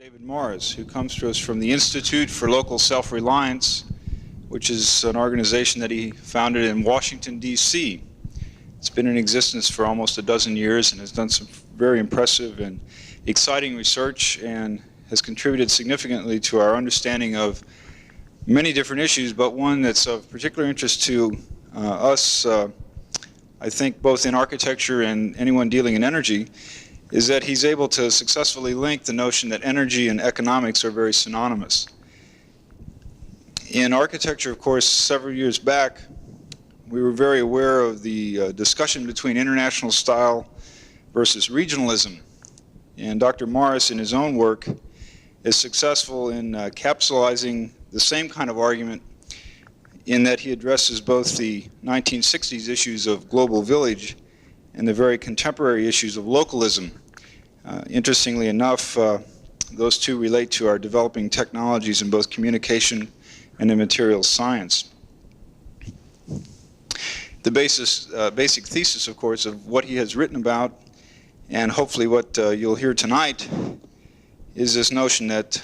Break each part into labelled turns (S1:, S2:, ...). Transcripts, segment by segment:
S1: David Morris, who comes to us from the Institute for Local Self-Reliance, which is an organization that he founded in Washington, D.C. It's been in existence for almost a dozen years and has done some very impressive and exciting research and has contributed significantly to our understanding of many different issues, but one that's of particular interest to us, I think, both in architecture and anyone dealing in energy, is that he's able to successfully link the notion that energy and economics are very synonymous. In architecture, of course, several years back, we were very aware of the discussion between international style versus regionalism. And Dr. Morris, in his own work, is successful in capsulizing the same kind of argument in that he addresses both the 1960s issues of global village and the very contemporary issues of localism. Interestingly enough, those two relate to our developing technologies in both communication and in materials science. The basic thesis, of course, of what he has written about, and hopefully what you'll hear tonight, is this notion that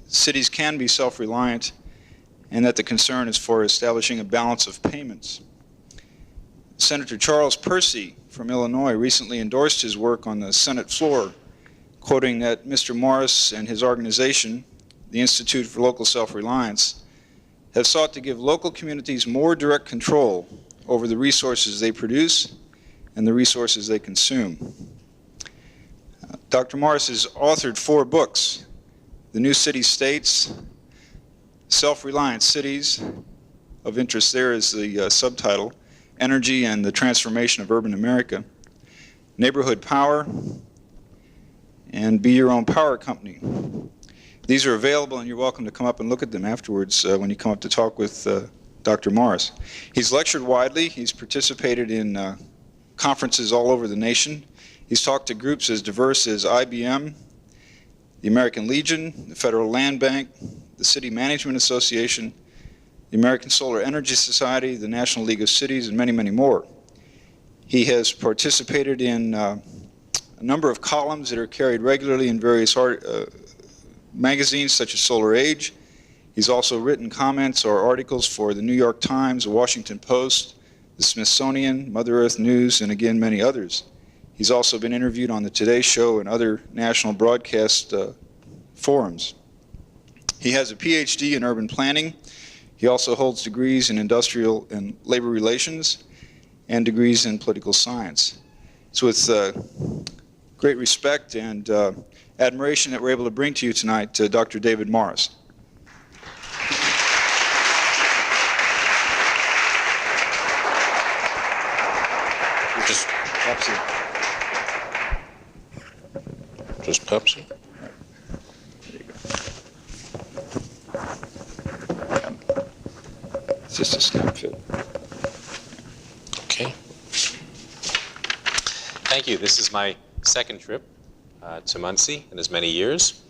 S1: cities can be self-reliant and that the concern is for establishing a balance of payments. Senator Charles Percy from Illinois recently endorsed his work on the Senate floor, quoting that Mr. Morris and his organization, the Institute for Local Self-Reliance, have sought to give local communities more direct control over the resources they produce and the resources they consume. Dr. Morris has authored 4 books: The New City States, Self-Reliant Cities, of interest there is the subtitle, Energy and the Transformation of Urban America, Neighborhood Power, and Be Your Own Power Company. These are available, and you're welcome to come up and look at them afterwards when you come up to talk with Dr. Morris. He's lectured widely. He's participated in conferences all over the nation. He's talked to groups as diverse as IBM, the American Legion, the Federal Land Bank, the City Management Association, the American Solar Energy Society, the National League of Cities, and many, many more. He has participated in a number of columns that are carried regularly in various magazines such as Solar Age. He's also written comments or articles for the New York Times, the Washington Post, the Smithsonian, Mother Earth News, and again many others. He's also been interviewed on the Today Show and other national broadcast forums. He has a PhD in urban planning. He also holds degrees in industrial and labor relations and degrees in political science. It's with great respect and admiration that we're able to bring to you tonight Dr. David Morris.
S2: Just Pepsi. Just Pepsi?
S1: It's just a snap fit.
S2: Okay. Thank you. This is my second trip to Muncie in as many years.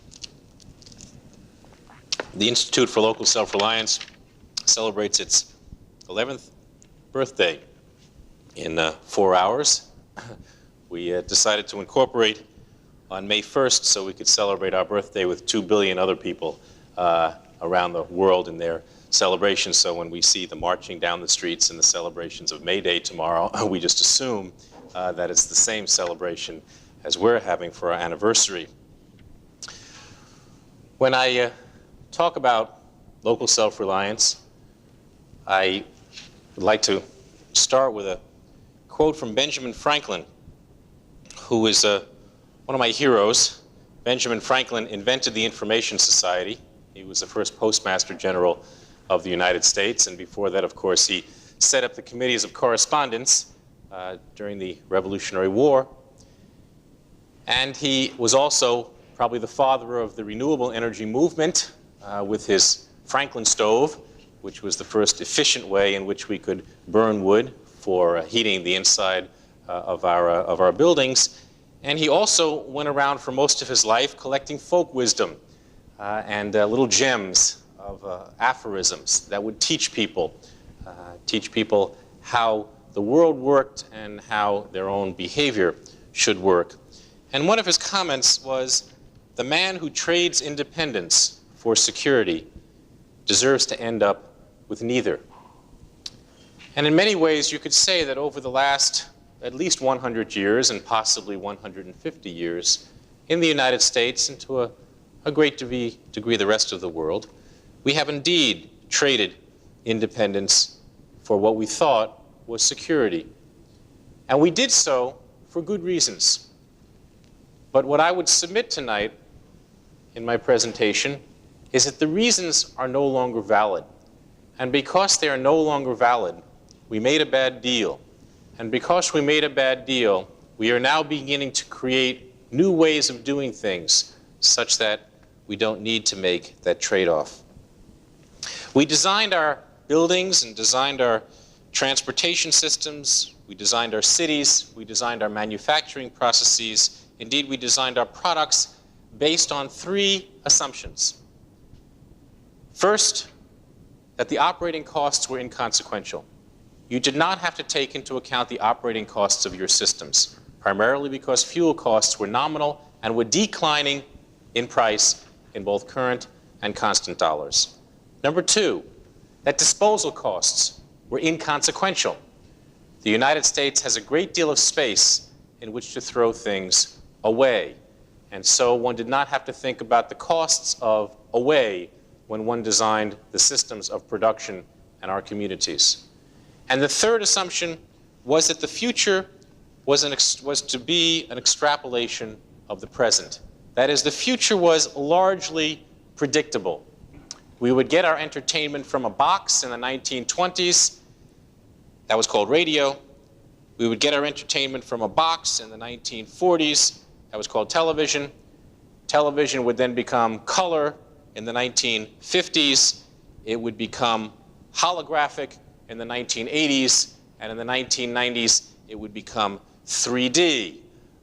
S2: The Institute for Local Self-Reliance celebrates its 11th birthday in 4 hours. We decided to incorporate on May 1st so we could celebrate our birthday with 2 billion other people around the world in their celebrations. So when we see the marching down the streets and the celebrations of May Day tomorrow, we just assume that it's the same celebration as we're having for our anniversary. When I talk about local self-reliance, I would like to start with a quote from Benjamin Franklin, who is one of my heroes. Benjamin Franklin invented the Information Society. He was the first Postmaster General of the United States, and before that, of course, he set up the Committees of Correspondence during the Revolutionary War. And he was also probably the father of the renewable energy movement with his Franklin stove, which was the first efficient way in which we could burn wood for heating the inside of our buildings. And he also went around for most of his life collecting folk wisdom and little gems of aphorisms that would teach people how the world worked and how their own behavior should work. And one of his comments was the man who trades independence for security deserves to end up with neither. And in many ways, you could say that over the last at least 100 years and possibly 150 years in the United States and to a great degree the rest of the world, we have indeed traded independence for what we thought was security. And we did so for good reasons. But what I would submit tonight in my presentation is that the reasons are no longer valid. And because they are no longer valid, we made a bad deal. And because we made a bad deal, we are now beginning to create new ways of doing things such that we don't need to make that trade-off. We designed our buildings and designed our transportation systems. We designed our cities. We designed our manufacturing processes. Indeed, we designed our products based on three assumptions. First, that the operating costs were inconsequential. You did not have to take into account the operating costs of your systems, primarily because fuel costs were nominal and were declining in price in both current and constant dollars. Number two, that disposal costs were inconsequential. The United States has a great deal of space in which to throw things away. And so one did not have to think about the costs of away when one designed the systems of production in our communities. And the third assumption was that the future was to be an extrapolation of the present. That is, the future was largely predictable. We would get our entertainment from a box in the 1920s. That was called radio. We would get our entertainment from a box in the 1940s. That was called television. Television would then become color in the 1950s. It would become holographic in the 1980s. And in the 1990s, it would become 3D.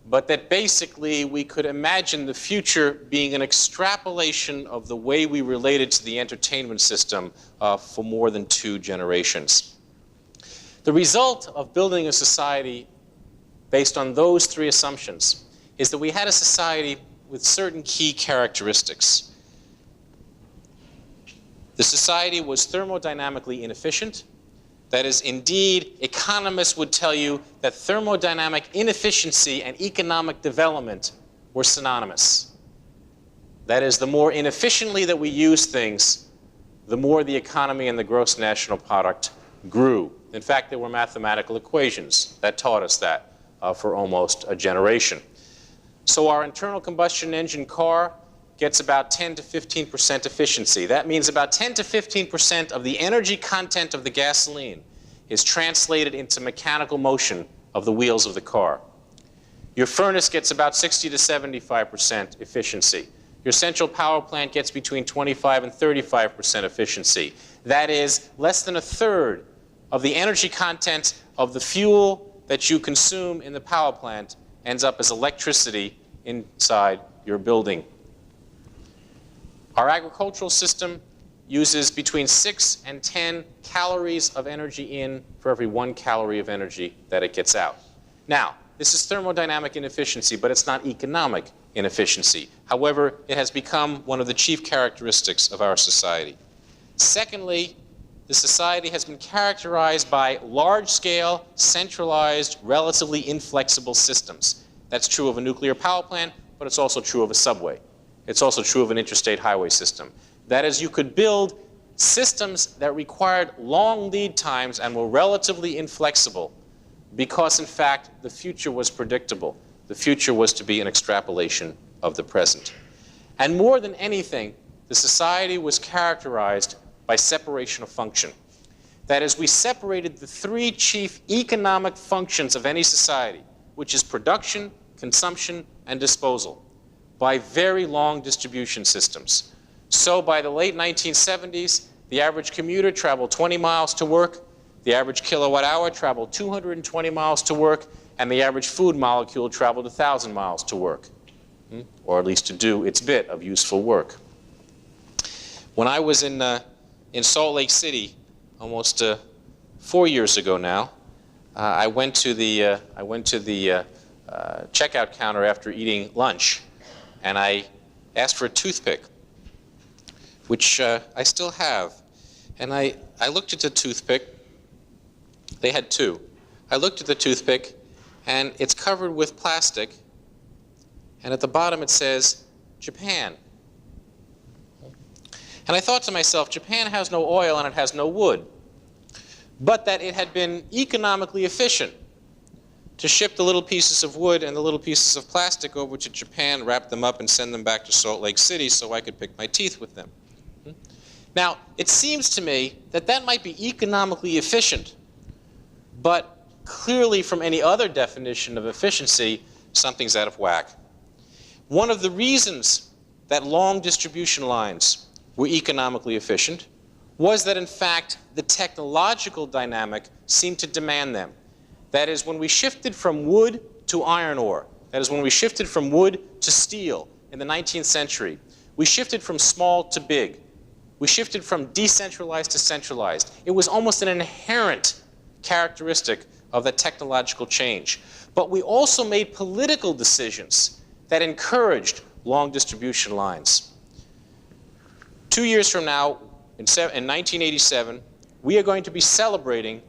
S2: But that basically we could imagine the future being an extrapolation of the way we related to the entertainment system for more than 2 generations. The result of building a society based on those 3 assumptions is that we had a society with certain key characteristics. The society was thermodynamically inefficient. That is, indeed, economists would tell you that thermodynamic inefficiency and economic development were synonymous. That is, the more inefficiently that we use things, the more the economy and the gross national product grew. In fact, there were mathematical equations that taught us that for almost a generation. So our internal combustion engine car gets about 10 to 15% efficiency. That means about 10 to 15% of the energy content of the gasoline is translated into mechanical motion of the wheels of the car. Your furnace gets about 60 to 75% efficiency. Your central power plant gets between 25 and 35% efficiency. That is, less than a third of the energy content of the fuel that you consume in the power plant ends up as electricity inside your building. Our agricultural system uses between 6 and 10 calories of energy in for every 1 calorie of energy that it gets out. Now, this is thermodynamic inefficiency, but it's not economic inefficiency. However, it has become one of the chief characteristics of our society. Secondly, the society has been characterized by large-scale, centralized, relatively inflexible systems. That's true of a nuclear power plant, but it's also true of a subway. It's also true of an interstate highway system. That is, you could build systems that required long lead times and were relatively inflexible because, in fact, the future was predictable. The future was to be an extrapolation of the present. And more than anything, the society was characterized by separation of function. That is, we separated the 3 chief economic functions of any society, which is production, consumption, and disposal, by very long distribution systems. So by the late 1970s, the average commuter traveled 20 miles to work, the average kilowatt hour traveled 220 miles to work, and the average food molecule traveled 1,000 miles to work, or at least to do its bit of useful work. When I was in Salt Lake City almost 4 years ago now, I went to the checkout counter after eating lunch, and I asked for a toothpick, which I still have. And I looked at the toothpick. They had two. I looked at the toothpick, and it's covered with plastic. And at the bottom it says, Japan. And I thought to myself, Japan has no oil and it has no wood. But that it had been economically efficient to ship the little pieces of wood and the little pieces of plastic over to Japan, wrap them up, and send them back to Salt Lake City so I could pick my teeth with them. Now, it seems to me that that might be economically efficient, but clearly from any other definition of efficiency, something's out of whack. One of the reasons that long distribution lines were economically efficient was that, in fact, the technological dynamic seemed to demand them. That is, when we shifted from wood to iron ore, that is, when we shifted from wood to steel in the 19th century, we shifted from small to big. We shifted from decentralized to centralized. It was almost an inherent characteristic of that technological change. But we also made political decisions that encouraged long distribution lines. 2 years from now, in 1987, we are going to be celebrating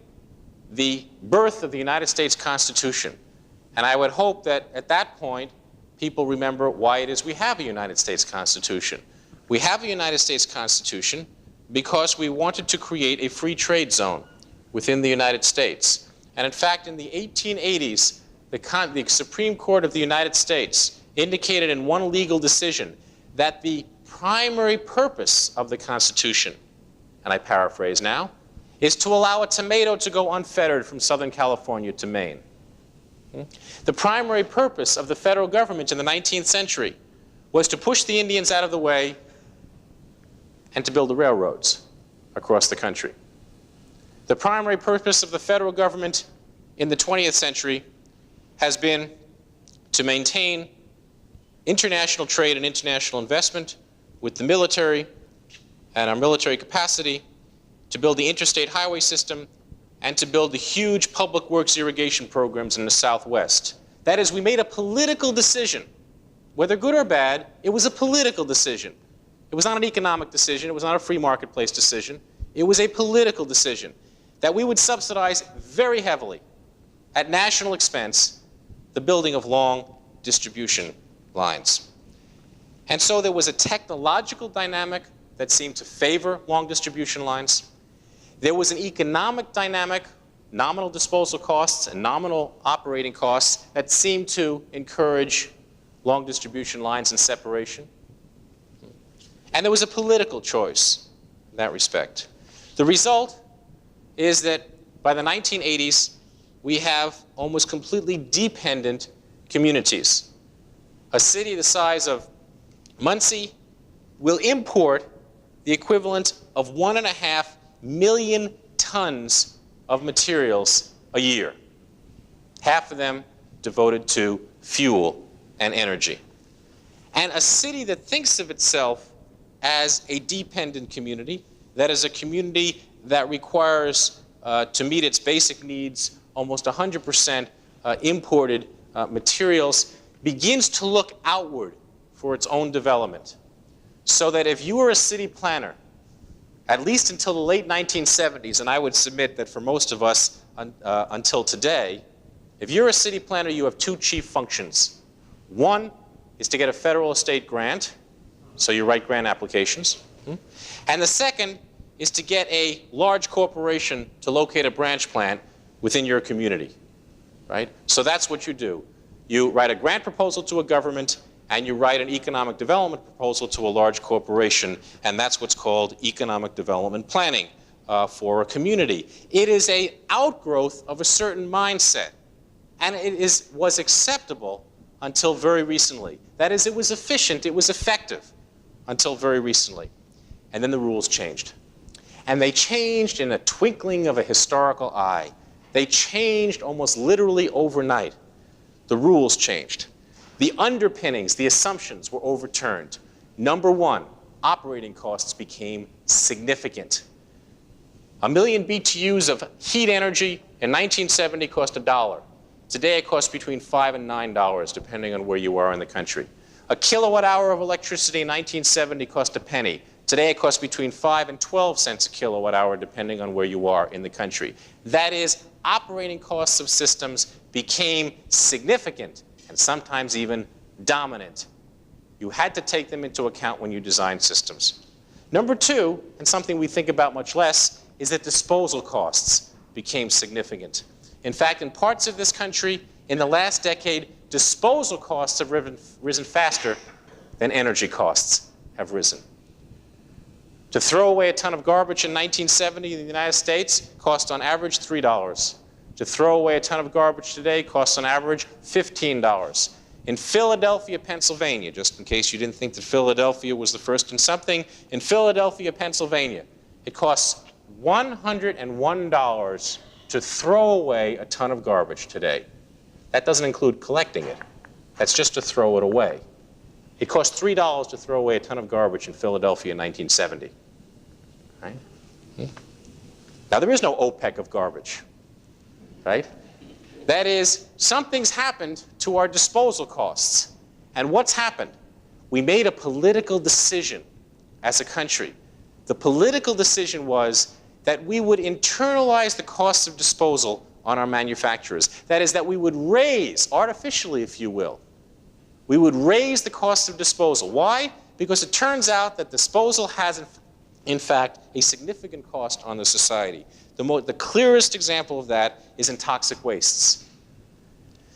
S2: the birth of the United States Constitution. And I would hope that at that point, people remember why it is we have a United States Constitution. We have a United States Constitution because we wanted to create a free trade zone within the United States. And in fact, in the 1880s, the Supreme Court of the United States indicated in one legal decision that the primary purpose of the Constitution, and I paraphrase now, is to allow a tomato to go unfettered from Southern California to Maine. The primary purpose of the federal government in the 19th century was to push the Indians out of the way and to build the railroads across the country. The primary purpose of the federal government in the 20th century has been to maintain international trade and international investment with the military and our military capacity, to build the interstate highway system, and to build the huge public works irrigation programs in the Southwest. That is, we made a political decision. Whether good or bad, it was a political decision. It was not an economic decision. It was not a free marketplace decision. It was a political decision that we would subsidize very heavily at national expense the building of long distribution lines. And so there was a technological dynamic that seemed to favor long distribution lines. There was an economic dynamic, nominal disposal costs and nominal operating costs, that seemed to encourage long distribution lines and separation. And there was a political choice in that respect. The result is that by the 1980s, we have almost completely dependent communities. A city the size of Muncie will import the equivalent of 1.5 million tons of materials a year, half of them devoted to fuel and energy. And a city that thinks of itself as a dependent community, that is a community that requires, to meet its basic needs, almost 100% imported materials, begins to look outward for its own development. So that if you were a city planner, at least until the late 1970s, and I would submit that for most of us until today, if you're a city planner, you have two chief functions. One is to get a federal or state grant, so you write grant applications. And the second is to get a large corporation to locate a branch plant within your community, right? So that's what you do. You write a grant proposal to a government, and you write an economic development proposal to a large corporation, and that's what's called economic development planning for a community. It is an outgrowth of a certain mindset, and it was acceptable until very recently. That is, it was efficient, it was effective until very recently. And then the rules changed. And they changed in a twinkling of a historical eye. They changed almost literally overnight. The rules changed. The underpinnings, the assumptions were overturned. Number one, operating costs became significant. 1 million BTUs of heat energy in 1970 cost $1. Today it costs between $5 and $9, depending on where you are in the country. A kilowatt hour of electricity in 1970 cost a penny. Today it costs between 5 and 12 cents a kilowatt hour, depending on where you are in the country. That is, operating costs of systems became significant and sometimes even dominant. You had to take them into account when you designed systems. Number two, and something we think about much less, is that disposal costs became significant. In fact, in parts of this country, in the last decade, disposal costs have risen faster than energy costs have risen. To throw away a ton of garbage in 1970 in the United States cost on average $3. To throw away a ton of garbage today costs on average $15. In Philadelphia, Pennsylvania, just in case you didn't think that Philadelphia was the first in something, in Philadelphia, Pennsylvania, it costs $101 to throw away a ton of garbage today. That doesn't include collecting it. That's just to throw it away. It cost $3 to throw away a ton of garbage in Philadelphia in 1970. Right? Now, there is no OPEC of garbage. Right? That is, something's happened to our disposal costs. And what's happened? We made a political decision as a country. The political decision was that we would internalize the costs of disposal on our manufacturers. That is, that we would raise, artificially if you will, we would raise the cost of disposal. Why? Because it turns out that disposal has, in fact, a significant cost on the society. The clearest example of that is in toxic wastes.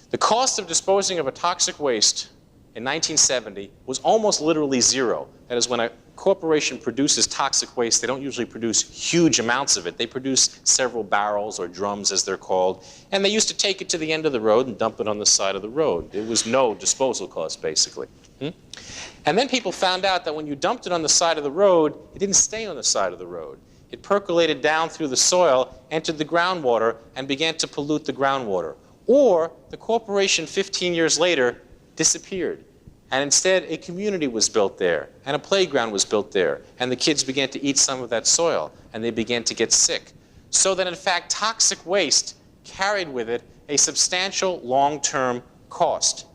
S2: The cost of disposing of a toxic waste in 1970 was almost literally zero. That is, when a corporation produces toxic waste, they don't usually produce huge amounts of it. They produce several barrels or drums, as they're called, and they used to take it to the end of the road and dump it on the side of the road. There was no disposal cost, basically. And then people found out that when you dumped it on the side of the road, it didn't stay on the side of the road. It percolated down through the soil, entered the groundwater, and began to pollute the groundwater. Or the corporation 15 years later disappeared. And instead, a community was built there, and a playground was built there, and the kids began to eat some of that soil, and they began to get sick. So that, in fact, toxic waste carried with it a substantial long-term cost.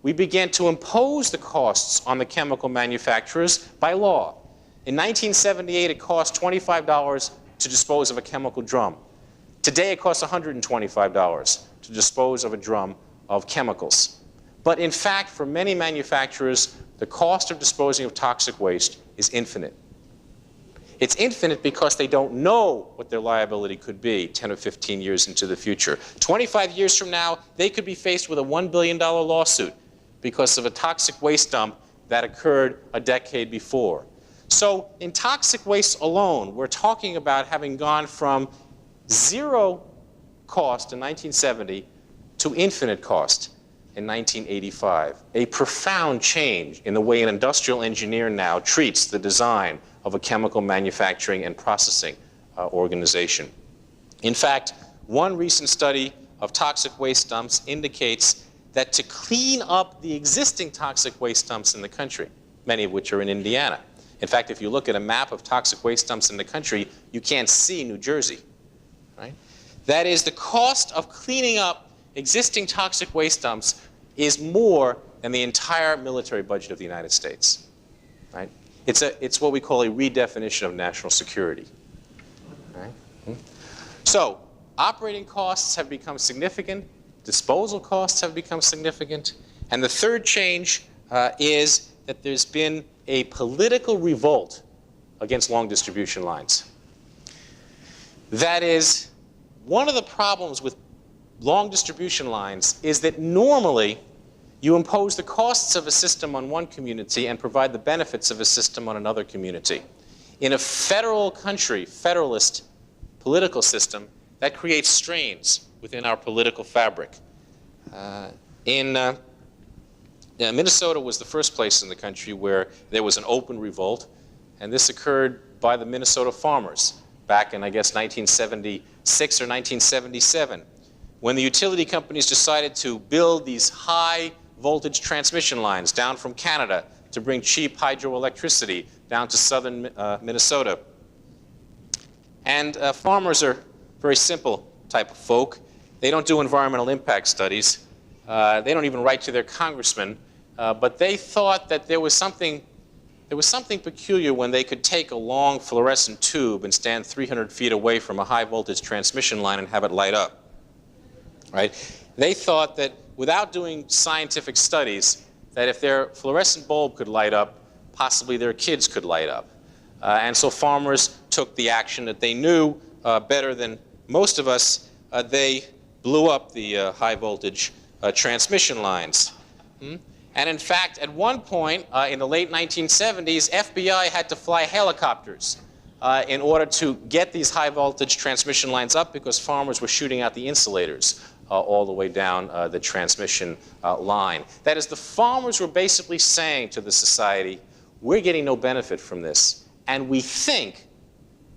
S2: We began to impose the costs on the chemical manufacturers by law. In 1978, it cost $25 to dispose of a chemical drum. Today, it costs $125 to dispose of a drum of chemicals. But in fact, for many manufacturers, the cost of disposing of toxic waste is infinite. It's infinite because they don't know what their liability could be 10 or 15 years into the future. 25 years from now, they could be faced with a $1 billion lawsuit because of a toxic waste dump that occurred a decade before. So in toxic waste alone, we're talking about having gone from zero cost in 1970 to infinite cost in 1985. A profound change in the way an industrial engineer now treats the design of a chemical manufacturing and processing organization. In fact, one recent study of toxic waste dumps indicates that to clean up the existing toxic waste dumps in the country, many of which are in Indiana. In fact, if you look at a map of toxic waste dumps in the country, you can't see New Jersey. Right? That is, the cost of cleaning up existing toxic waste dumps is more than the entire military budget of the United States. Right? It's what we call a redefinition of national security. Right? So, operating costs have become significant, disposal costs have become significant, and the third change is that there's been a political revolt against long distribution lines. That is, one of the problems with long distribution lines is that normally you impose the costs of a system on one community and provide the benefits of a system on another community. In a federal country, federalist political system, that creates strains within our political fabric. Minnesota was the first place in the country where there was an open revolt, and this occurred by the Minnesota farmers back in, I guess, 1976 or 1977. When the utility companies decided to build these high voltage transmission lines down from Canada to bring cheap hydroelectricity down to southern Minnesota. And farmers are very simple type of folk. They don't do environmental impact studies. They don't even write to their congressman. but they thought that there was something peculiar when they could take a long fluorescent tube and stand 300 feet away from a high voltage transmission line and have it light up. Right? They thought that without doing scientific studies, that if their fluorescent bulb could light up, possibly their kids could light up. And so farmers took the action that they knew better than most of us. They blew up the high voltage transmission lines. And in fact, at one point in the late 1970s, FBI had to fly helicopters in order to get these high voltage transmission lines up because farmers were shooting out the insulators all the way down the transmission line. That is, the farmers were basically saying to the society, we're getting no benefit from this, and we think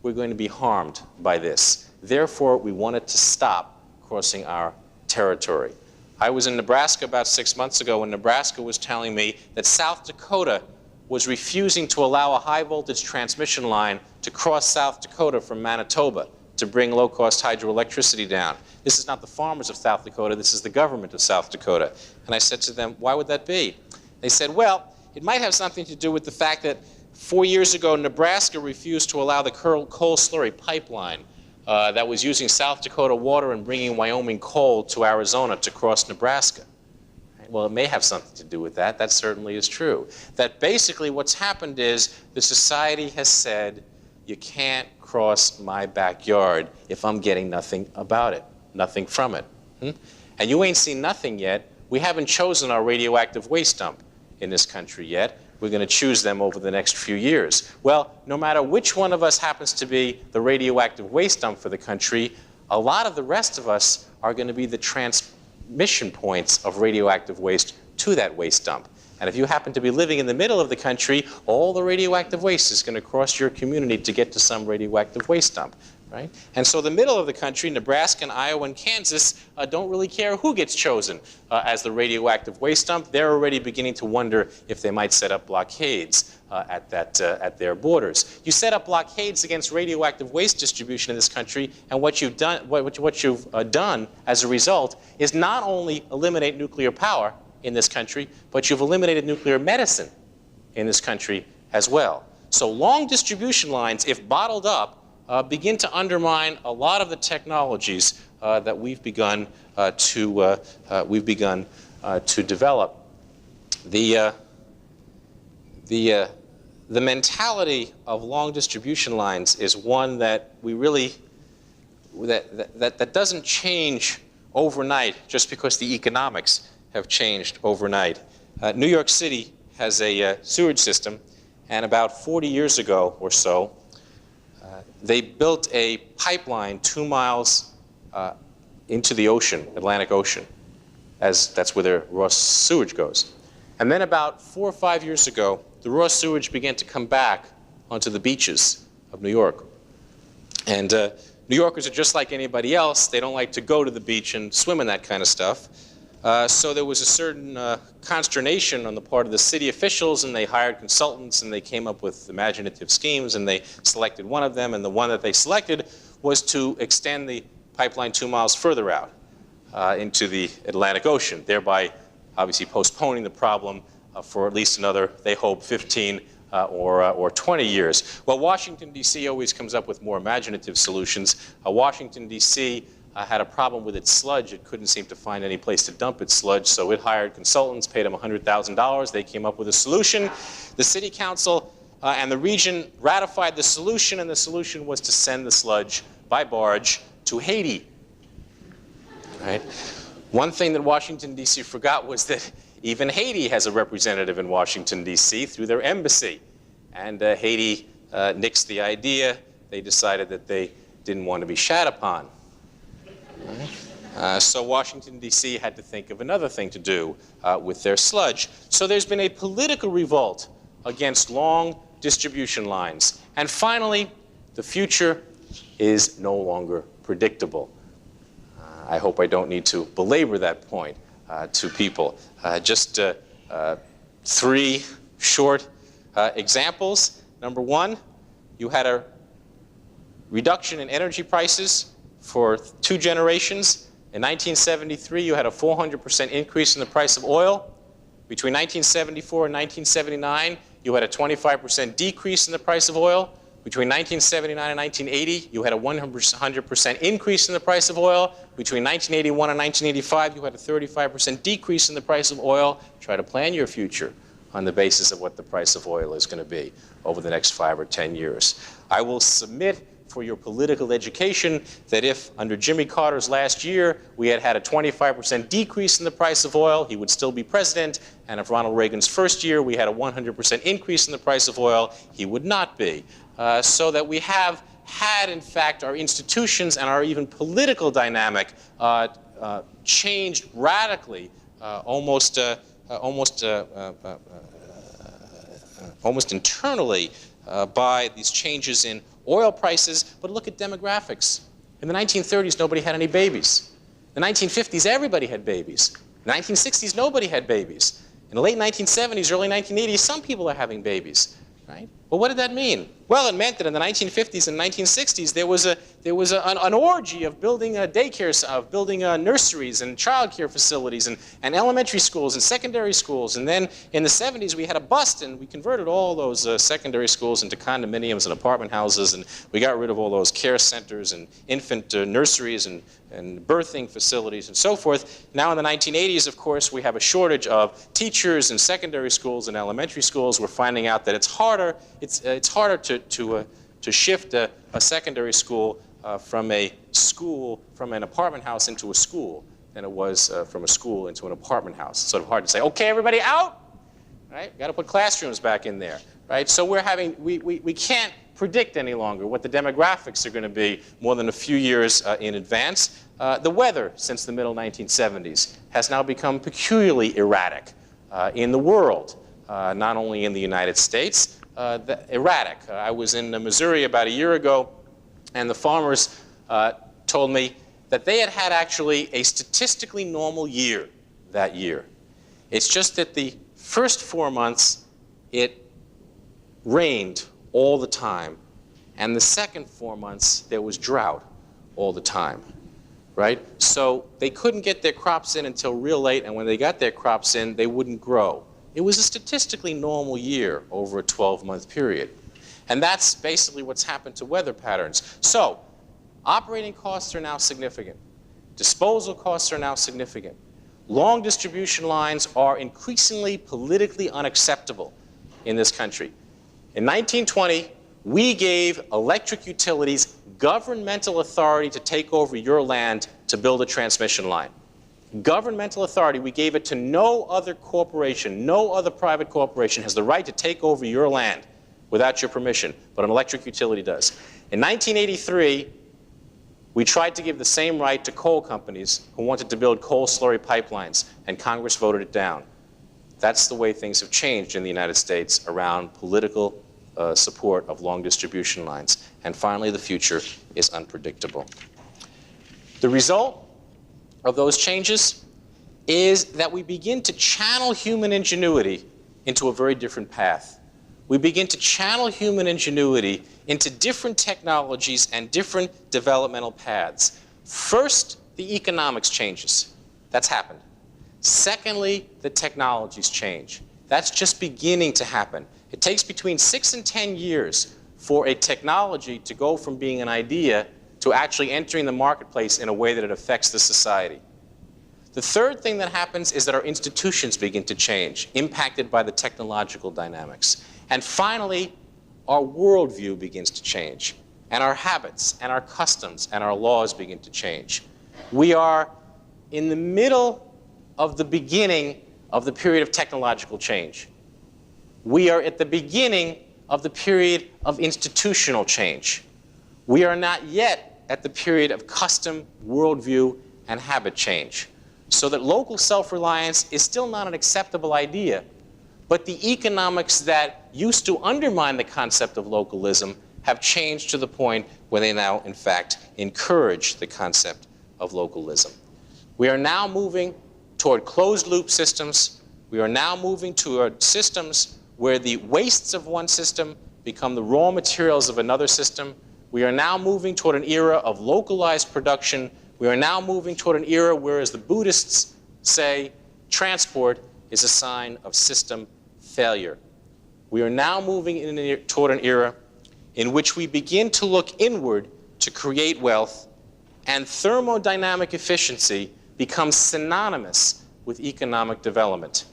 S2: we're going to be harmed by this. Therefore, we wanted to stop crossing our territory. I was in Nebraska about 6 months ago, and Nebraska was telling me that South Dakota was refusing to allow a high voltage transmission line to cross South Dakota from Manitoba to bring low-cost hydroelectricity down. This is not the farmers of South Dakota, this is the government of South Dakota. And I said to them, why would that be? They said, well, it might have something to do with the fact that 4 years ago, Nebraska refused to allow the coal slurry pipeline that was using South Dakota water and bringing Wyoming coal to Arizona to cross Nebraska. Well, it may have something to do with that. That certainly is true. That basically what's happened is the society has said, you can't cross my backyard if I'm getting nothing about it, nothing from it. And you ain't seen nothing yet. We haven't chosen our radioactive waste dump in this country yet. We're going to choose them over the next few years. Well, no matter which one of us happens to be the radioactive waste dump for the country, a lot of the rest of us are going to be the transmission points of radioactive waste to that waste dump. And if you happen to be living in the middle of the country, all the radioactive waste is going to cross your community to get to some radioactive waste dump. Right? And so the middle of the country, Nebraska and Iowa and Kansas, don't really care who gets chosen as the radioactive waste dump. They're already beginning to wonder if they might set up blockades at their borders. You set up blockades against radioactive waste distribution in this country, and what you've done as a result is not only eliminate nuclear power in this country, but you've eliminated nuclear medicine in this country as well. So long distribution lines, if bottled up, begin to undermine a lot of the technologies that we've begun to develop. The mentality of long distribution lines is one that we really that doesn't change overnight just because the economics have changed overnight. New York City has a sewage system, and about 40 years ago or so, they built a pipeline 2 miles into the ocean, Atlantic Ocean, as that's where their raw sewage goes. And then about 4 or 5 years ago, the raw sewage began to come back onto the beaches of New York. And New Yorkers are just like anybody else. They don't like to go to the beach and swim in that kind of stuff. So there was a certain consternation on the part of the city officials, and they hired consultants, and they came up with imaginative schemes, and they selected one of them, and the one that they selected was to extend the pipeline 2 miles further out into the Atlantic Ocean, thereby obviously postponing the problem for at least another, they hope, 15 or 20 years. Well, Washington, D.C. always comes up with more imaginative solutions. Washington, D.C. Had a problem with its sludge. It couldn't seem to find any place to dump its sludge, so it hired consultants, paid them $100,000. They came up with a solution. The city council and the region ratified the solution, and the solution was to send the sludge by barge to Haiti. Right? One thing that Washington, D.C. forgot was that even Haiti has a representative in Washington, D.C. through their embassy. And Haiti nixed the idea. They decided that they didn't want to be shat upon. So Washington, D.C. had to think of another thing to do with their sludge. So there's been a political revolt against long distribution lines. And finally, the future is no longer predictable. I hope I don't need to belabor that point to people. Just 3 short examples. Number one, you had a reduction in energy prices for 2 generations. In 1973, you had a 400% increase in the price of oil. Between 1974 and 1979, you had a 25% decrease in the price of oil. Between 1979 and 1980, you had a 100% increase in the price of oil. Between 1981 and 1985, you had a 35% decrease in the price of oil. Try to plan your future on the basis of what the price of oil is going to be over the next 5 or 10 years. I will submit for your political education that if under Jimmy Carter's last year we had had a 25% decrease in the price of oil, he would still be president, and if Ronald Reagan's first year we had a 100% increase in the price of oil, he would not be. So that we have had, in fact, our institutions and our even political dynamic changed radically, almost internally by these changes in oil prices. But look at demographics. In the 1930s, nobody had any babies. In the 1950s, everybody had babies. In the 1960s, nobody had babies. In the late 1970s, early 1980s, some people are having babies. Right? Well, what did that mean? Well, it meant that in the 1950s and 1960s, there was an orgy of building daycares, of building nurseries and child care facilities and elementary schools and secondary schools. And then in the 70s, we had a bust, and we converted all those secondary schools into condominiums and apartment houses, and we got rid of all those care centers and infant nurseries and birthing facilities and so forth. Now in the 1980s, of course, we have a shortage of teachers in secondary schools and elementary schools. We're finding out that it's harder to shift a secondary school from an apartment house into a school than it was from a school into an apartment house. It's sort of hard to say, okay, everybody out, right? Got to put classrooms back in there, right? So we can't predict any longer what the demographics are going to be more than a few years in advance. The weather since the middle 1970s has now become peculiarly erratic in the world, not only in the United States. Erratic. I was in Missouri about a year ago, and the farmers told me that they had had actually a statistically normal year that year. It's just that the first 4 months it rained all the time, and the second 4 months there was drought all the time, right? So they couldn't get their crops in until real late, and when they got their crops in, they wouldn't grow. It was a statistically normal year over a 12-month period. And that's basically what's happened to weather patterns. So operating costs are now significant. Disposal costs are now significant. Long distribution lines are increasingly politically unacceptable in this country. In 1920, we gave electric utilities governmental authority to take over your land to build a transmission line. Governmental authority, we gave it to no other corporation, no other private corporation has the right to take over your land without your permission, but an electric utility does. In 1983, we tried to give the same right to coal companies who wanted to build coal slurry pipelines, and Congress voted it down. That's the way things have changed in the United States around political support of long distribution lines. And finally, the future is unpredictable. The result of those changes is that we begin to channel human ingenuity into a very different path. We begin to channel human ingenuity into different technologies and different developmental paths. First, the economics changes. That's happened. Secondly, the technologies change. That's just beginning to happen. It takes between 6 and 10 years for a technology to go from being an idea to actually entering the marketplace in a way that it affects the society. The third thing that happens is that our institutions begin to change, impacted by the technological dynamics. And finally, our worldview begins to change, and our habits, and our customs, and our laws begin to change. We are in the middle of the beginning of the period of technological change. We are at the beginning of the period of institutional change. We are not yet at the period of custom, worldview, and habit change. So that local self-reliance is still not an acceptable idea, but the economics that used to undermine the concept of localism have changed to the point where they now, in fact, encourage the concept of localism. We are now moving toward closed-loop systems. We are now moving toward systems where the wastes of one system become the raw materials of another system. We are now moving toward an era of localized production. We are now moving toward an era where, as the Buddhists say, transport is a sign of system failure. We are now moving toward an era in which we begin to look inward to create wealth, and thermodynamic efficiency becomes synonymous with economic development,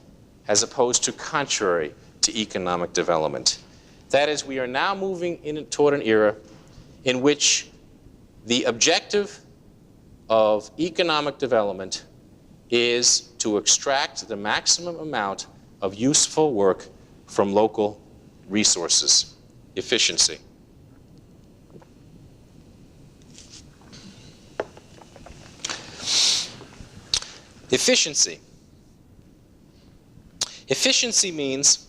S2: as opposed to contrary to economic development. That is, we are now moving toward an era in which the objective of economic development is to extract the maximum amount of useful work from local resources. Efficiency. Efficiency. Efficiency means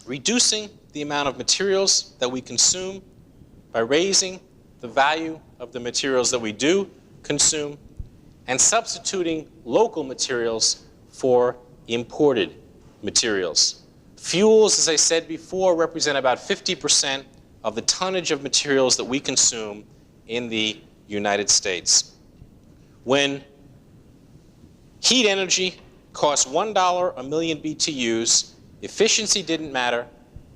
S2: reducing the amount of materials that we consume by raising the value of the materials that we do consume and substituting local materials for imported materials. Fuels, as I said before, represent about 50% of the tonnage of materials that we consume in the United States. When heat energy costs $1 a million BTUs, efficiency didn't matter,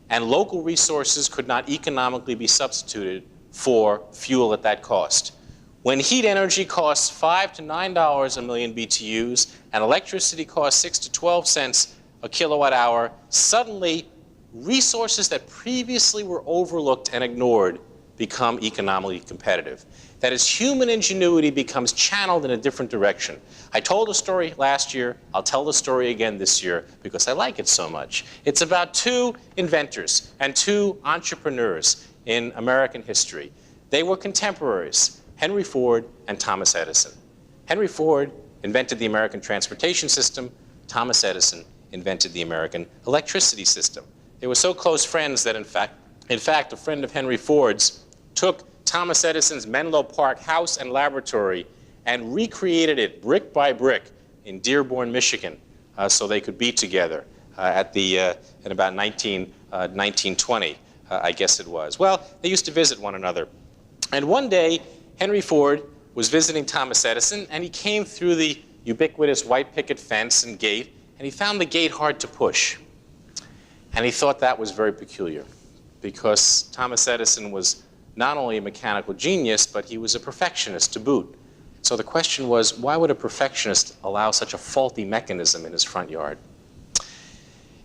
S2: and local resources could not economically be substituted for fuel at that cost. When heat energy costs $5 to $9 a million BTUs and electricity costs 6 to 12 cents a kilowatt hour, suddenly resources that previously were overlooked and ignored become economically competitive. That is, human ingenuity becomes channeled in a different direction. I told a story last year. I'll tell the story again this year because I like it so much. It's about two inventors and two entrepreneurs in American history. They were contemporaries, Henry Ford and Thomas Edison. Henry Ford invented the American transportation system. Thomas Edison invented the American electricity system. They were so close friends that, in fact, a friend of Henry Ford's took Thomas Edison's Menlo Park house and laboratory and recreated it brick by brick in Dearborn, Michigan, so they could be together in about 1920, I guess it was. Well, they used to visit one another. And one day, Henry Ford was visiting Thomas Edison, and he came through the ubiquitous white picket fence and gate, and he found the gate hard to push. And he thought that was very peculiar, because Thomas Edison was not only a mechanical genius, but he was a perfectionist to boot. So the question was, why would a perfectionist allow such a faulty mechanism in his front yard?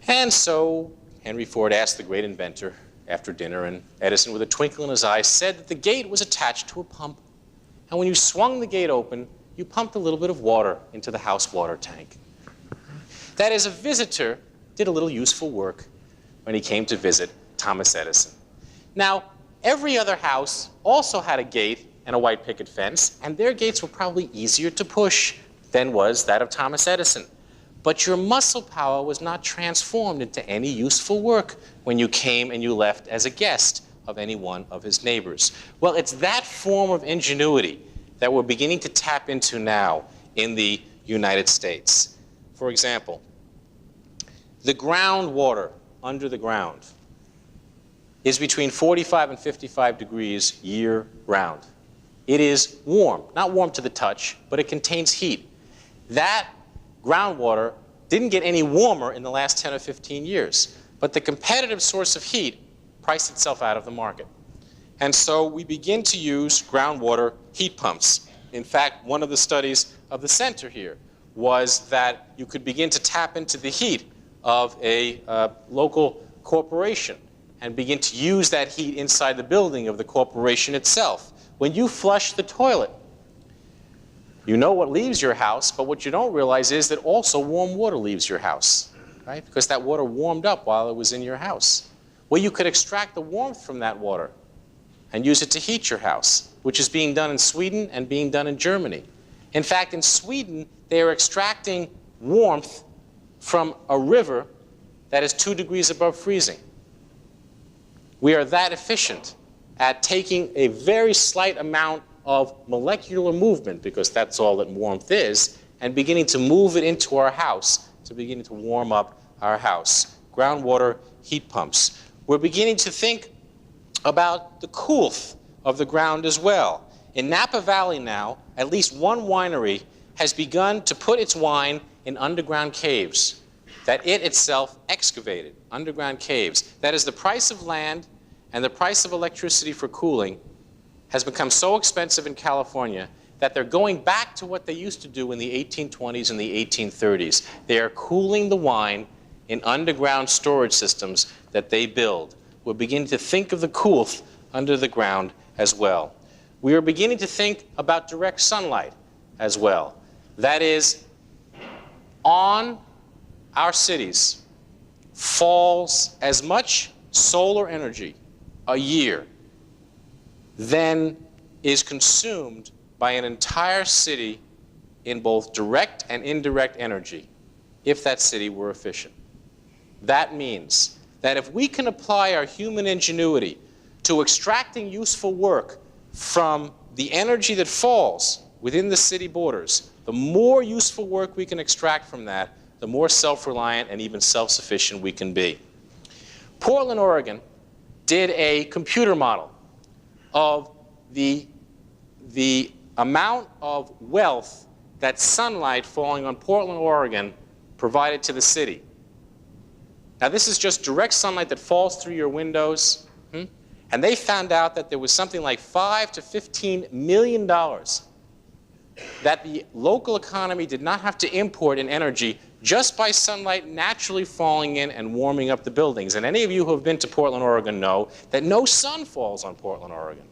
S2: And so Henry Ford asked the great inventor after dinner, and Edison, with a twinkle in his eye, said that the gate was attached to a pump. And when you swung the gate open, you pumped a little bit of water into the house water tank. That is, a visitor did a little useful work when he came to visit Thomas Edison. Now, every other house also had a gate and a white picket fence, and their gates were probably easier to push than was that of Thomas Edison. But your muscle power was not transformed into any useful work when you came and you left as a guest of any one of his neighbors. Well, it's that form of ingenuity that we're beginning to tap into now in the United States. For example, the groundwater under the ground is between 45 and 55 degrees year-round. It is warm, not warm to the touch, but it contains heat. That groundwater didn't get any warmer in the last 10 or 15 years, but the competitive source of heat priced itself out of the market. And so we begin to use groundwater heat pumps. In fact, one of the studies of the center here was that you could begin to tap into the heat of a local corporation and begin to use that heat inside the building of the corporation itself. When you flush the toilet, you know what leaves your house, but what you don't realize is that also warm water leaves your house, right? Because that water warmed up while it was in your house. Well, you could extract the warmth from that water and use it to heat your house, which is being done in Sweden and being done in Germany. In fact, in Sweden, they are extracting warmth from a river that is 2 degrees above freezing. We are that efficient at taking a very slight amount of molecular movement, because that's all that warmth is, and beginning to move it into our house, to beginning to warm up our house. Groundwater heat pumps. We're beginning to think about the coolth of the ground as well. In Napa Valley now, at least one winery has begun to put its wine in underground caves. that it itself excavated, underground caves. That is, the price of land and the price of electricity for cooling has become so expensive in California that they're going back to what they used to do in the 1820s and the 1830s. They are cooling the wine in underground storage systems that they build. We're beginning to think of the cool under the ground as well. We are beginning to think about direct sunlight as well. That is, on our cities falls as much solar energy a year than is consumed by an entire city in both direct and indirect energy, if that city were efficient. That means that if we can apply our human ingenuity to extracting useful work from the energy that falls within the city borders, the more useful work we can extract from that, the more self-reliant and even self-sufficient we can be. Portland, Oregon did a computer model of the amount of wealth that sunlight falling on Portland, Oregon provided to the city. Now, this is just direct sunlight that falls through your windows. And they found out that there was something like $5 to $15 million that the local economy did not have to import in energy just by sunlight naturally falling in and warming up the buildings. And any of you who have been to Portland, Oregon know that no sun falls on Portland, Oregon,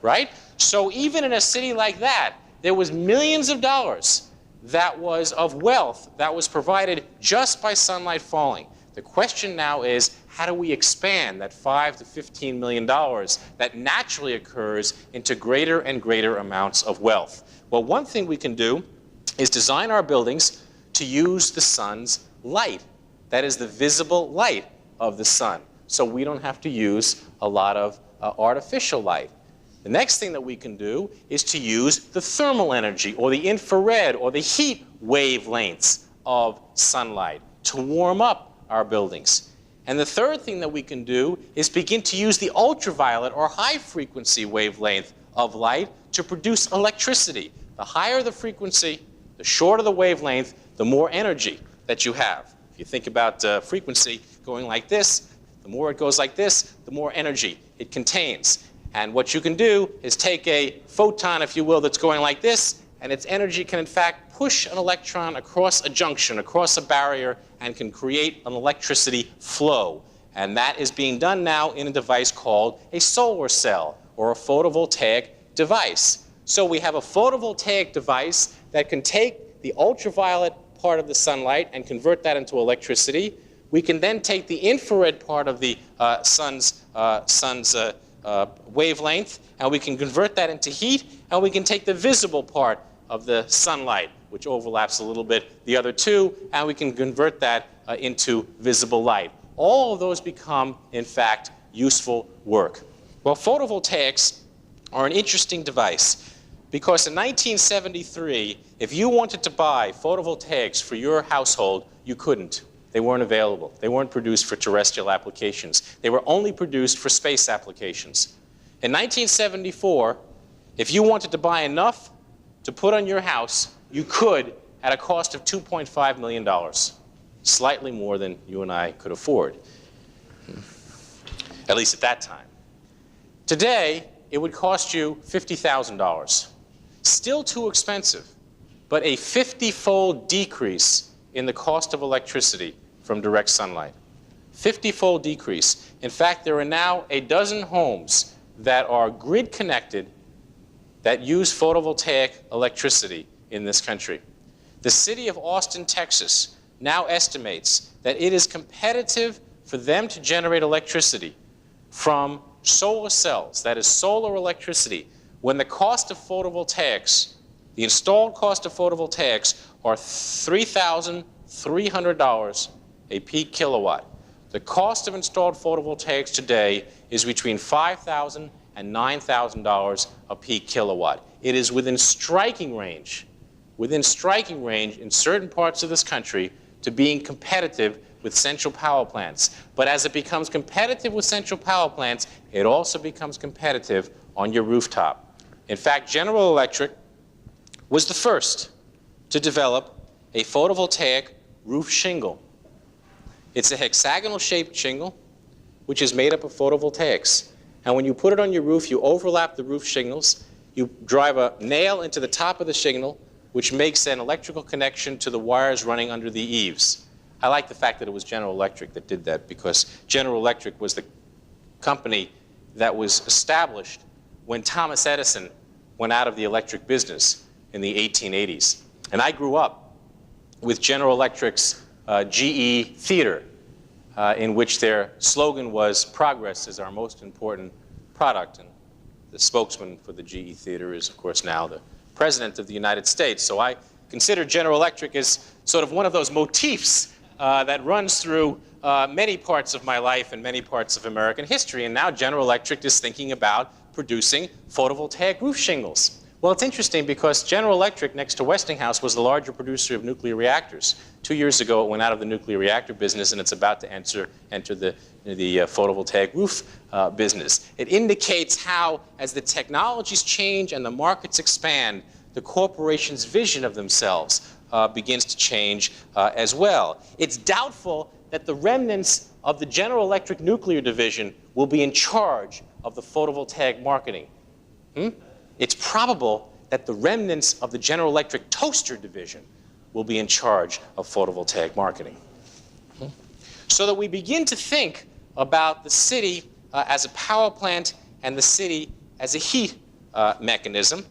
S2: right? So even in a city like that, there was millions of dollars that was of wealth that was provided just by sunlight falling. The question now is, how do we expand that $5 to $15 million that naturally occurs into greater and greater amounts of wealth? Well, one thing we can do is design our buildings to use the sun's light. That is the visible light of the sun. So we don't have to use a lot of artificial light. The next thing that we can do is to use the thermal energy or the infrared or the heat wavelengths of sunlight to warm up our buildings. And the third thing that we can do is begin to use the ultraviolet or high frequency wavelength of light to produce electricity. The higher the frequency, the shorter the wavelength, the more energy that you have. If you think about frequency going like this, the more it goes like this, the more energy it contains. And what you can do is take a photon, if you will, that's going like this, and its energy can in fact push an electron across a junction, across a barrier, and can create an electricity flow. And that is being done now in a device called a solar cell or a photovoltaic device. So we have a photovoltaic device that can take the ultraviolet part of the sunlight and convert that into electricity. We can then take the infrared part of the sun's wavelength, and we can convert that into heat, and we can take the visible part of the sunlight, which overlaps a little bit the other two, and we can convert that into visible light. All of those become, in fact, useful work. Well, photovoltaics are an interesting device because in 1973, if you wanted to buy photovoltaics for your household, you couldn't. They weren't available. They weren't produced for terrestrial applications. They were only produced for space applications. In 1974, if you wanted to buy enough to put on your house, you could at a cost of $2.5 million, slightly more than you and I could afford, at least at that time. Today, it would cost you $50,000. Still too expensive, but a 50-fold decrease in the cost of electricity from direct sunlight. 50-fold decrease. In fact, there are now a dozen homes that are grid connected that use photovoltaic electricity in this country. The city of Austin, Texas now estimates that it is competitive for them to generate electricity from solar cells, that is solar electricity, when the cost of photovoltaics, the installed cost of photovoltaics, are $3,300 a peak kilowatt. The cost of installed photovoltaics today is between $5,000 and $9,000 a peak kilowatt. It is within striking range in certain parts of this country to being competitive with central power plants. But as it becomes competitive with central power plants, it also becomes competitive on your rooftop. In fact, General Electric was the first to develop a photovoltaic roof shingle It's a hexagonal-shaped shingle, which is made up of photovoltaics. And when you put it on your roof, you overlap the roof shingles. You drive a nail into the top of the shingle, which makes an electrical connection to the wires running under the eaves. I like the fact that it was General Electric that did that, because General Electric was the company that was established when Thomas Edison went out of the electric business in the 1880s. And I grew up with General Electric's GE Theater, in which their slogan was, "Progress is our most important product." And the spokesman for the GE Theater is, of course, now the President of the United States. So I consider General Electric as sort of one of those motifs that runs through many parts of my life and many parts of American history. And now General Electric is thinking about producing photovoltaic roof shingles. Well, it's interesting because General Electric, next to Westinghouse, was the larger producer of nuclear reactors. 2 years ago, it went out of the nuclear reactor business, and it's about to enter the photovoltaic roof business. It indicates how, as the technologies change and the markets expand, the corporation's vision of themselves begins to change as well. It's doubtful that the remnants of the General Electric nuclear division will be in charge of the photovoltaic marketing. It's probable that the remnants of the General Electric toaster division will be in charge of photovoltaic marketing. So that we begin to think about the city as a power plant and the city as a heat mechanism,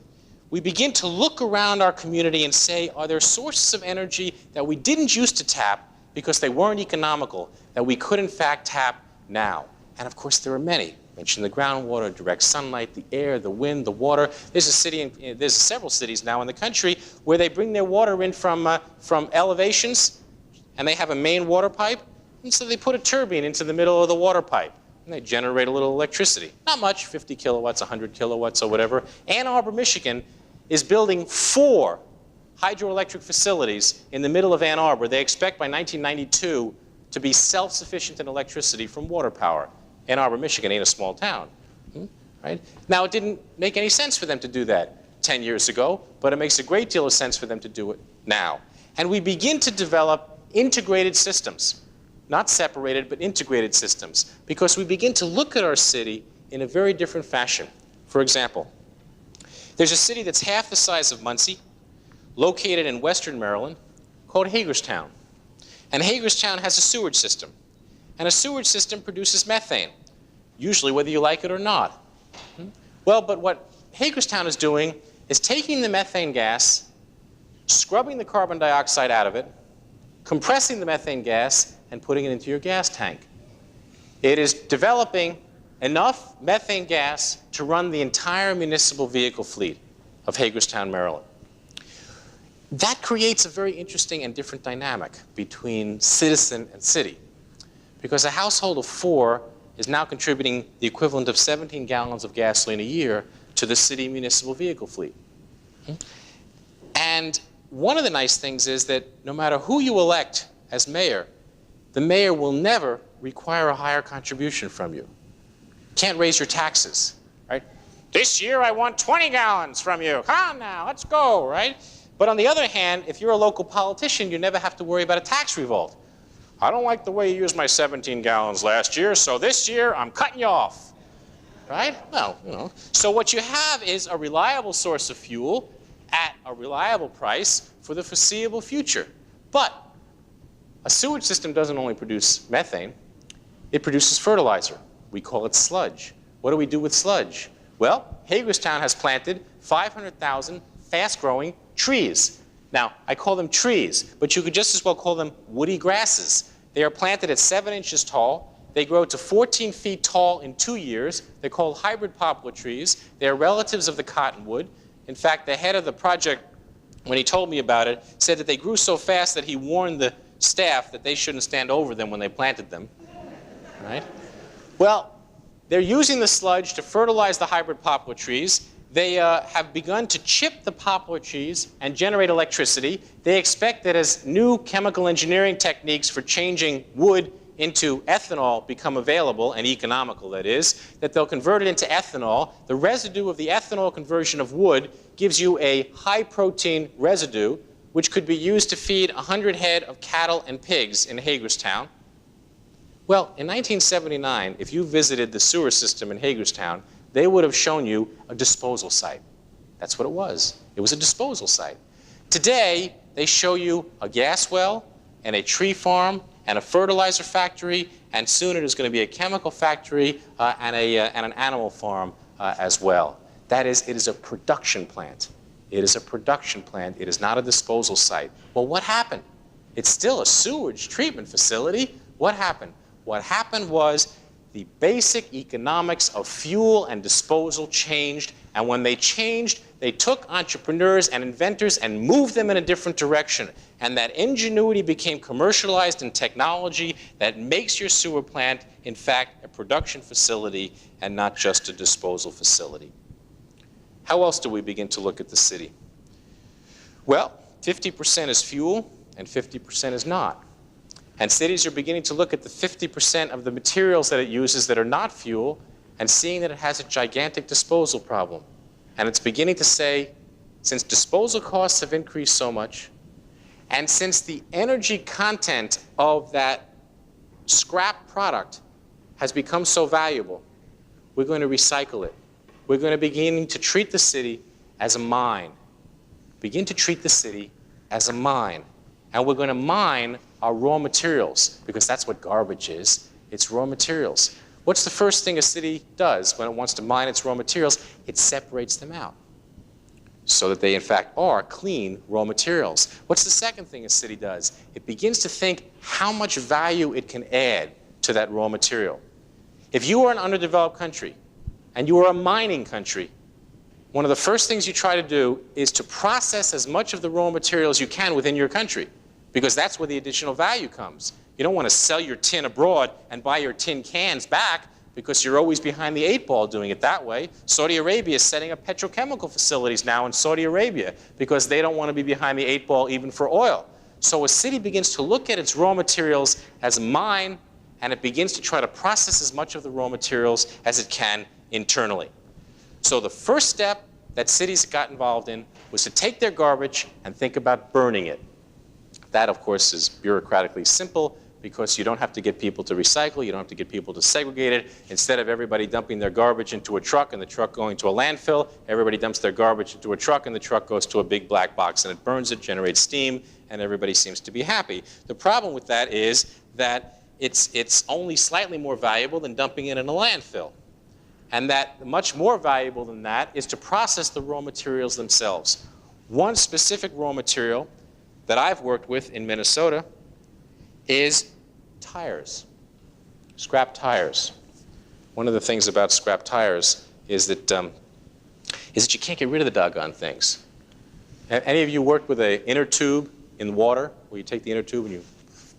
S2: we begin to look around our community and say, are there sources of energy that we didn't used to tap because they weren't economical, that we could in fact tap now? And of course there are many. I mentioned the groundwater, direct sunlight, the air, the wind, the water. There's several cities now in the country where they bring their water in from elevations, and they have a main water pipe, and so they put a turbine into the middle of the water pipe, and they generate a little electricity. Not much, 50 kilowatts, 100 kilowatts, or whatever. Ann Arbor, Michigan is building 4 hydroelectric facilities in the middle of Ann Arbor. They expect by 1992 to be self-sufficient in electricity from water power. Ann Arbor, Michigan ain't a small town, right? Now, it didn't make any sense for them to do that 10 years ago, but it makes a great deal of sense for them to do it now. And we begin to develop integrated systems, not separated, but integrated systems, because we begin to look at our city in a very different fashion. For example, there's a city that's half the size of Muncie, located in western Maryland, called Hagerstown. And Hagerstown has a sewage system. And a sewage system produces methane, usually whether you like it or not. Well, but what Hagerstown is doing is taking the methane gas, scrubbing the carbon dioxide out of it, compressing the methane gas, and putting it into your gas tank. It is developing enough methane gas to run the entire municipal vehicle fleet of Hagerstown, Maryland. That creates a very interesting and different dynamic between citizen and city, because a household of 4 is now contributing the equivalent of 17 gallons of gasoline a year to the city municipal vehicle fleet. And one of the nice things is that no matter who you elect as mayor, the mayor will never require a higher contribution from you. Can't raise your taxes, right? This year I want 20 gallons from you. Come on now, let's go, right? But on the other hand, if you're a local politician, you never have to worry about a tax revolt. I don't like the way you used my 17 gallons last year, so this year I'm cutting you off, right? Well, you know. So what you have is a reliable source of fuel at a reliable price for the foreseeable future. But a sewage system doesn't only produce methane, it produces fertilizer. We call it sludge. What do we do with sludge? Well, Hagerstown has planted 500,000 fast-growing trees. Now, I call them trees, but you could just as well call them woody grasses. They are planted at 7 inches tall. They grow to 14 feet tall in 2 years. They're called hybrid poplar trees. They are relatives of the cottonwood. In fact, the head of the project, when he told me about it, said that they grew so fast that he warned the staff that they shouldn't stand over them when they planted them. Right? Well, they're using the sludge to fertilize the hybrid poplar trees. They have begun to chip the poplar trees and generate electricity. They expect that as new chemical engineering techniques for changing wood into ethanol become available, and economical that is, that they'll convert it into ethanol. The residue of the ethanol conversion of wood gives you a high-protein residue, which could be used to feed 100 head of cattle and pigs in Hagerstown. Well, in 1979, if you visited the sewer system in Hagerstown, they would have shown you a disposal site. That's what it was. It was a disposal site. Today, they show you a gas well and a tree farm and a fertilizer factory, and soon it is going to be a chemical factory and an animal farm as well. That is, it is a production plant. It is a production plant. It is not a disposal site. Well, what happened? It's still a sewage treatment facility. What happened? What happened was the basic economics of fuel and disposal changed, and when they changed, they took entrepreneurs and inventors and moved them in a different direction. And that ingenuity became commercialized in technology that makes your sewer plant, in fact, a production facility and not just a disposal facility. How else do we begin to look at the city? Well, 50% is fuel and 50% is not. And cities are beginning to look at the 50% of the materials that it uses that are not fuel and seeing that it has a gigantic disposal problem. And it's beginning to say, since disposal costs have increased so much, and since the energy content of that scrap product has become so valuable, we're going to recycle it. We're going to begin to treat the city as a mine. Begin to treat the city as a mine. And we're going to mine our raw materials, because that's what garbage is. It's raw materials. What's the first thing a city does when it wants to mine its raw materials? It separates them out so that they, in fact, are clean raw materials. What's the second thing a city does? It begins to think how much value it can add to that raw material. If you are an underdeveloped country and you are a mining country, one of the first things you try to do is to process as much of the raw materials you can within your country, because that's where the additional value comes. You don't want to sell your tin abroad and buy your tin cans back because you're always behind the 8 ball doing it that way. Saudi Arabia is setting up petrochemical facilities now in Saudi Arabia because they don't want to be behind the 8 ball even for oil. So a city begins to look at its raw materials as a mine, and it begins to try to process as much of the raw materials as it can internally. So the first step that cities got involved in was to take their garbage and think about burning it. That, of course, is bureaucratically simple because you don't have to get people to recycle, you don't have to get people to segregate it. Instead of everybody dumping their garbage into a truck and the truck going to a landfill, everybody dumps their garbage into a truck and the truck goes to a big black box and it burns it, generates steam, and everybody seems to be happy. The problem with that is that it's only slightly more valuable than dumping it in a landfill. And that much more valuable than that is to process the raw materials themselves. One specific raw material that I've worked with in Minnesota is tires, scrap tires. One of the things about scrap tires is that you can't get rid of the doggone things. Any of you worked with an inner tube in water, where you take the inner tube and you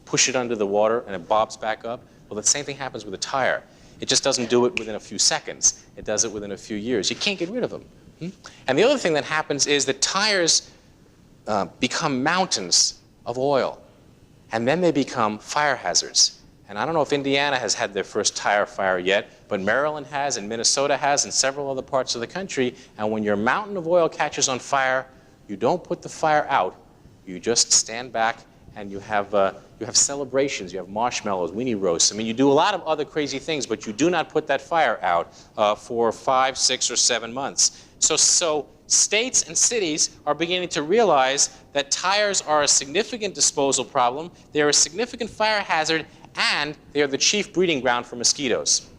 S2: push it under the water and it bobs back up? Well, the same thing happens with a tire. It just doesn't do it within a few seconds. It does it within a few years. You can't get rid of them. And the other thing that happens is that tires become mountains of oil, and then they become fire hazards. And I don't know if Indiana has had their first tire fire yet, but Maryland has, and Minnesota has, and several other parts of the country. And when your mountain of oil catches on fire, you don't put the fire out. You just stand back and you have celebrations, you have marshmallows, weenie roasts. I mean, you do a lot of other crazy things, but you do not put that fire out for 5, 6, or 7 months. So states and cities are beginning to realize that tires are a significant disposal problem, they're a significant fire hazard, and they are the chief breeding ground for mosquitoes.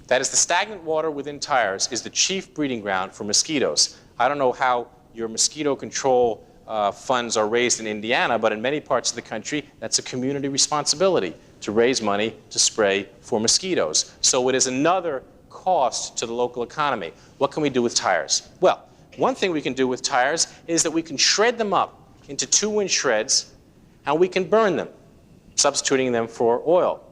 S2: That is, the stagnant water within tires is the chief breeding ground for mosquitoes. I don't know how your mosquito control funds are raised in Indiana, but in many parts of the country, that's a community responsibility to raise money to spray for mosquitoes. So it is another cost to the local economy. What can we do with tires? Well, one thing we can do with tires is that we can shred them up into 2-inch shreds, and we can burn them, substituting them for oil.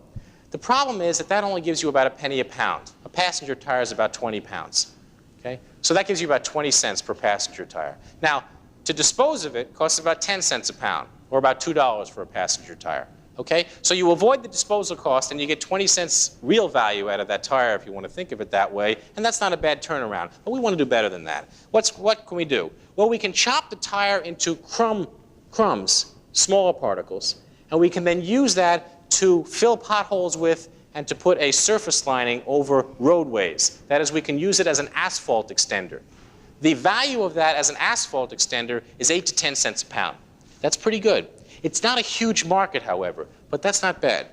S2: The problem is that that only gives you about a penny a pound. A passenger tire is about 20 pounds. Okay? So that gives you about 20 cents per passenger tire. Now, to dispose of it costs about 10 cents a pound, or about $2 for a passenger tire. Okay? So you avoid the disposal cost and you get 20 cents real value out of that tire, if you want to think of it that way, and that's not a bad turnaround. But we want to do better than that. What can we do? Well, we can chop the tire into crumbs, smaller particles, and we can then use that to fill potholes with and to put a surface lining over roadways. That is, we can use it as an asphalt extender. The value of that as an asphalt extender is 8 to 10 cents a pound. That's pretty good. It's not a huge market, however, but that's not bad.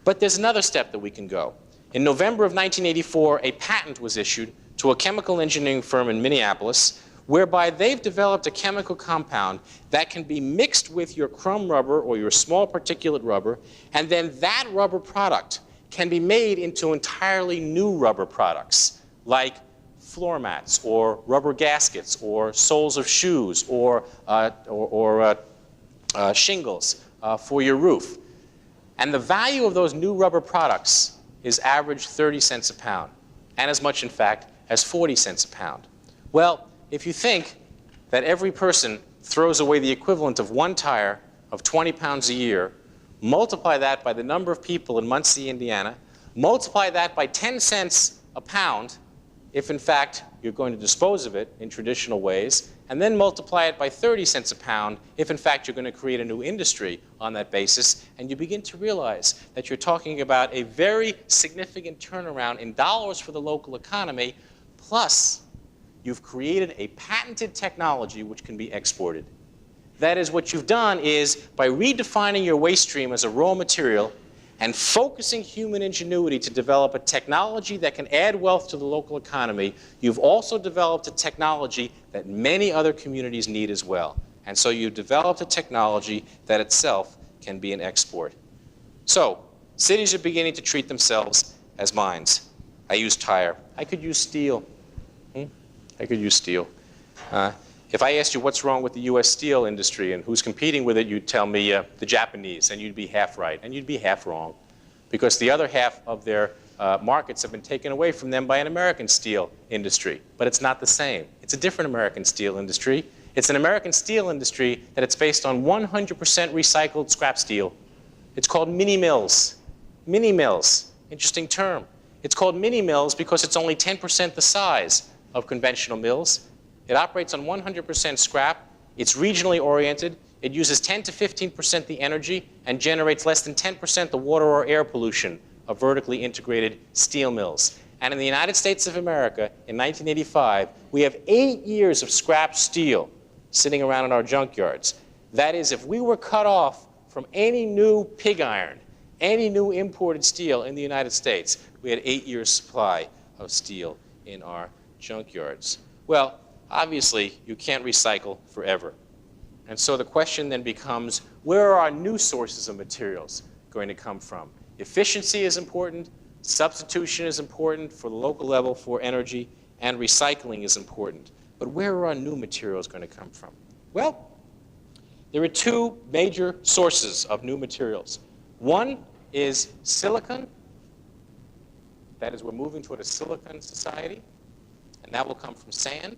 S2: But there's another step that we can go. In November of 1984, a patent was issued to a chemical engineering firm in Minneapolis whereby they've developed a chemical compound that can be mixed with your crumb rubber or your small particulate rubber, and then that rubber product can be made into entirely new rubber products like floor mats or rubber gaskets or soles of shoes or shingles for your roof. And the value of those new rubber products is average 30 cents a pound, and as much, in fact, as 40 cents a pound. Well, if you think that every person throws away the equivalent of one tire of 20 pounds a year, multiply that by the number of people in Muncie, Indiana, multiply that by 10 cents a pound, if in fact you're going to dispose of it in traditional ways, and then multiply it by 30 cents a pound if in fact you're going to create a new industry on that basis, and you begin to realize that you're talking about a very significant turnaround in dollars for the local economy, plus you've created a patented technology which can be exported. That is, what you've done is, by redefining your waste stream as a raw material and focusing human ingenuity to develop a technology that can add wealth to the local economy, you've also developed a technology that many other communities need as well. And so you've developed a technology that itself can be an export. So cities are beginning to treat themselves as mines. I use tire. I could use steel. I could use steel. If I asked you what's wrong with the US steel industry and who's competing with it, you'd tell me the Japanese, and you'd be half right, and you'd be half wrong, because the other half of their markets have been taken away from them by an American steel industry. But it's not the same. It's a different American steel industry. It's an American steel industry that it's based on 100% recycled scrap steel. It's called mini mills. Mini mills. Interesting term. It's called mini mills because it's only 10% the size of conventional mills. It operates on 100% scrap. It's regionally oriented. It uses 10 to 15% the energy and generates less than 10% the water or air pollution of vertically integrated steel mills. And in the United States of America, in 1985, we have 8 years of scrap steel sitting around in our junkyards. That is, if we were cut off from any new pig iron, any new imported steel in the United States, we had 8 years' supply of steel in our junkyards. Well, obviously, you can't recycle forever. And so the question then becomes, where are our new sources of materials going to come from? Efficiency is important, substitution is important for the local level for energy, and recycling is important. But where are our new materials going to come from? Well, there are two major sources of new materials. One is silicon. That is, we're moving toward a silicon society, and that will come from sand.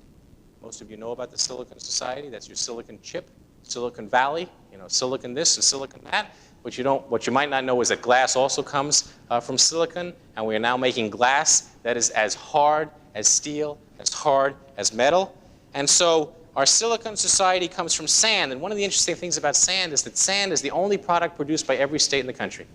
S2: Most of you know about the Silicon Society. That's your silicon chip, Silicon Valley, silicon this and silicon that. What you might not know is that glass also comes from silicon, and we are now making glass that is as hard as steel, as hard as metal. And so our Silicon Society comes from sand, and one of the interesting things about sand is that sand is the only product produced by every state in the country.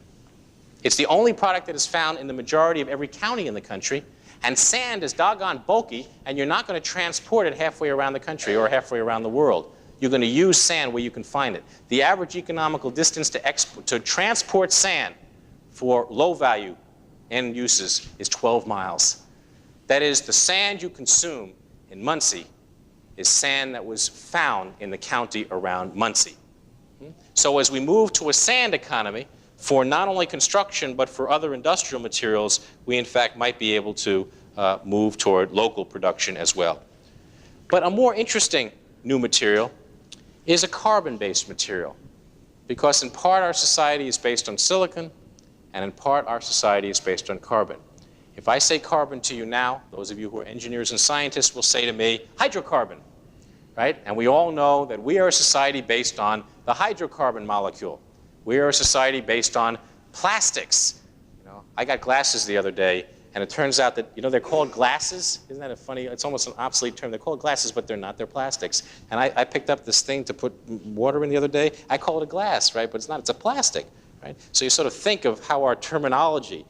S2: It's the only product that is found in the majority of every county in the country. And sand is doggone bulky, and you're not going to transport it halfway around the country or halfway around the world. You're going to use sand where you can find it. The average economical distance to transport sand for low-value end uses is 12 miles. That is, the sand you consume in Muncie is sand that was found in the county around Muncie. So as we move to a sand economy, for not only construction, but for other industrial materials, we in fact might be able to move toward local production as well. But a more interesting new material is a carbon-based material, because in part our society is based on silicon, and in part our society is based on carbon. If I say carbon to you now, those of you who are engineers and scientists will say to me, hydrocarbon, right? And we all know that we are a society based on the hydrocarbon molecule. We are a society based on plastics. I got glasses the other day, and it turns out that, they're called glasses. Isn't that a funny, it's almost an obsolete term. They're called glasses, but they're not. They're plastics. And I picked up this thing to put water in the other day. I call it a glass, right? But it's not. It's a plastic, right? So you sort of think of how our terminology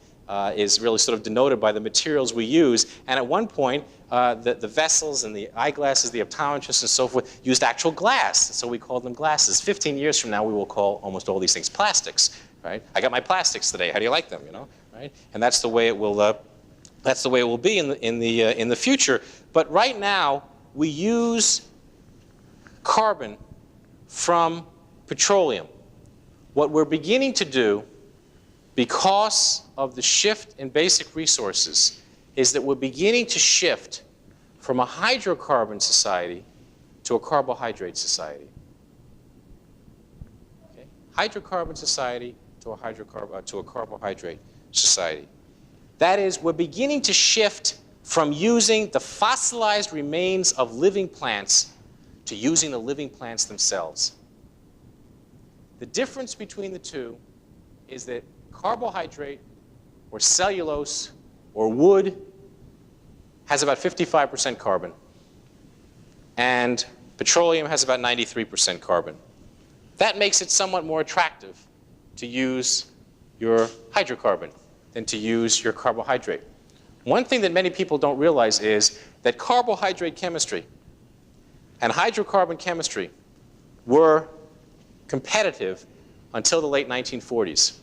S2: is really sort of denoted by the materials we use. And at one point, the vessels and the eyeglasses, the optometrists and so forth, used actual glass. So we called them glasses. 15 years from now, we will call almost all these things plastics, right? I got my plastics today. How do you like them, you know, right? And that's the way it will, be in the future. But right now, we use carbon from petroleum. What we're beginning to do, because of the shift in basic resources, is that we're beginning to shift from a hydrocarbon society to a carbohydrate society. Okay? Hydrocarbon society to a carbohydrate society. That is, we're beginning to shift from using the fossilized remains of living plants to using the living plants themselves. The difference between the two is that carbohydrate or cellulose or wood has about 55% carbon, and petroleum has about 93% carbon. That makes it somewhat more attractive to use your hydrocarbon than to use your carbohydrate. One thing that many people don't realize is that carbohydrate chemistry and hydrocarbon chemistry were competitive until the late 1940s.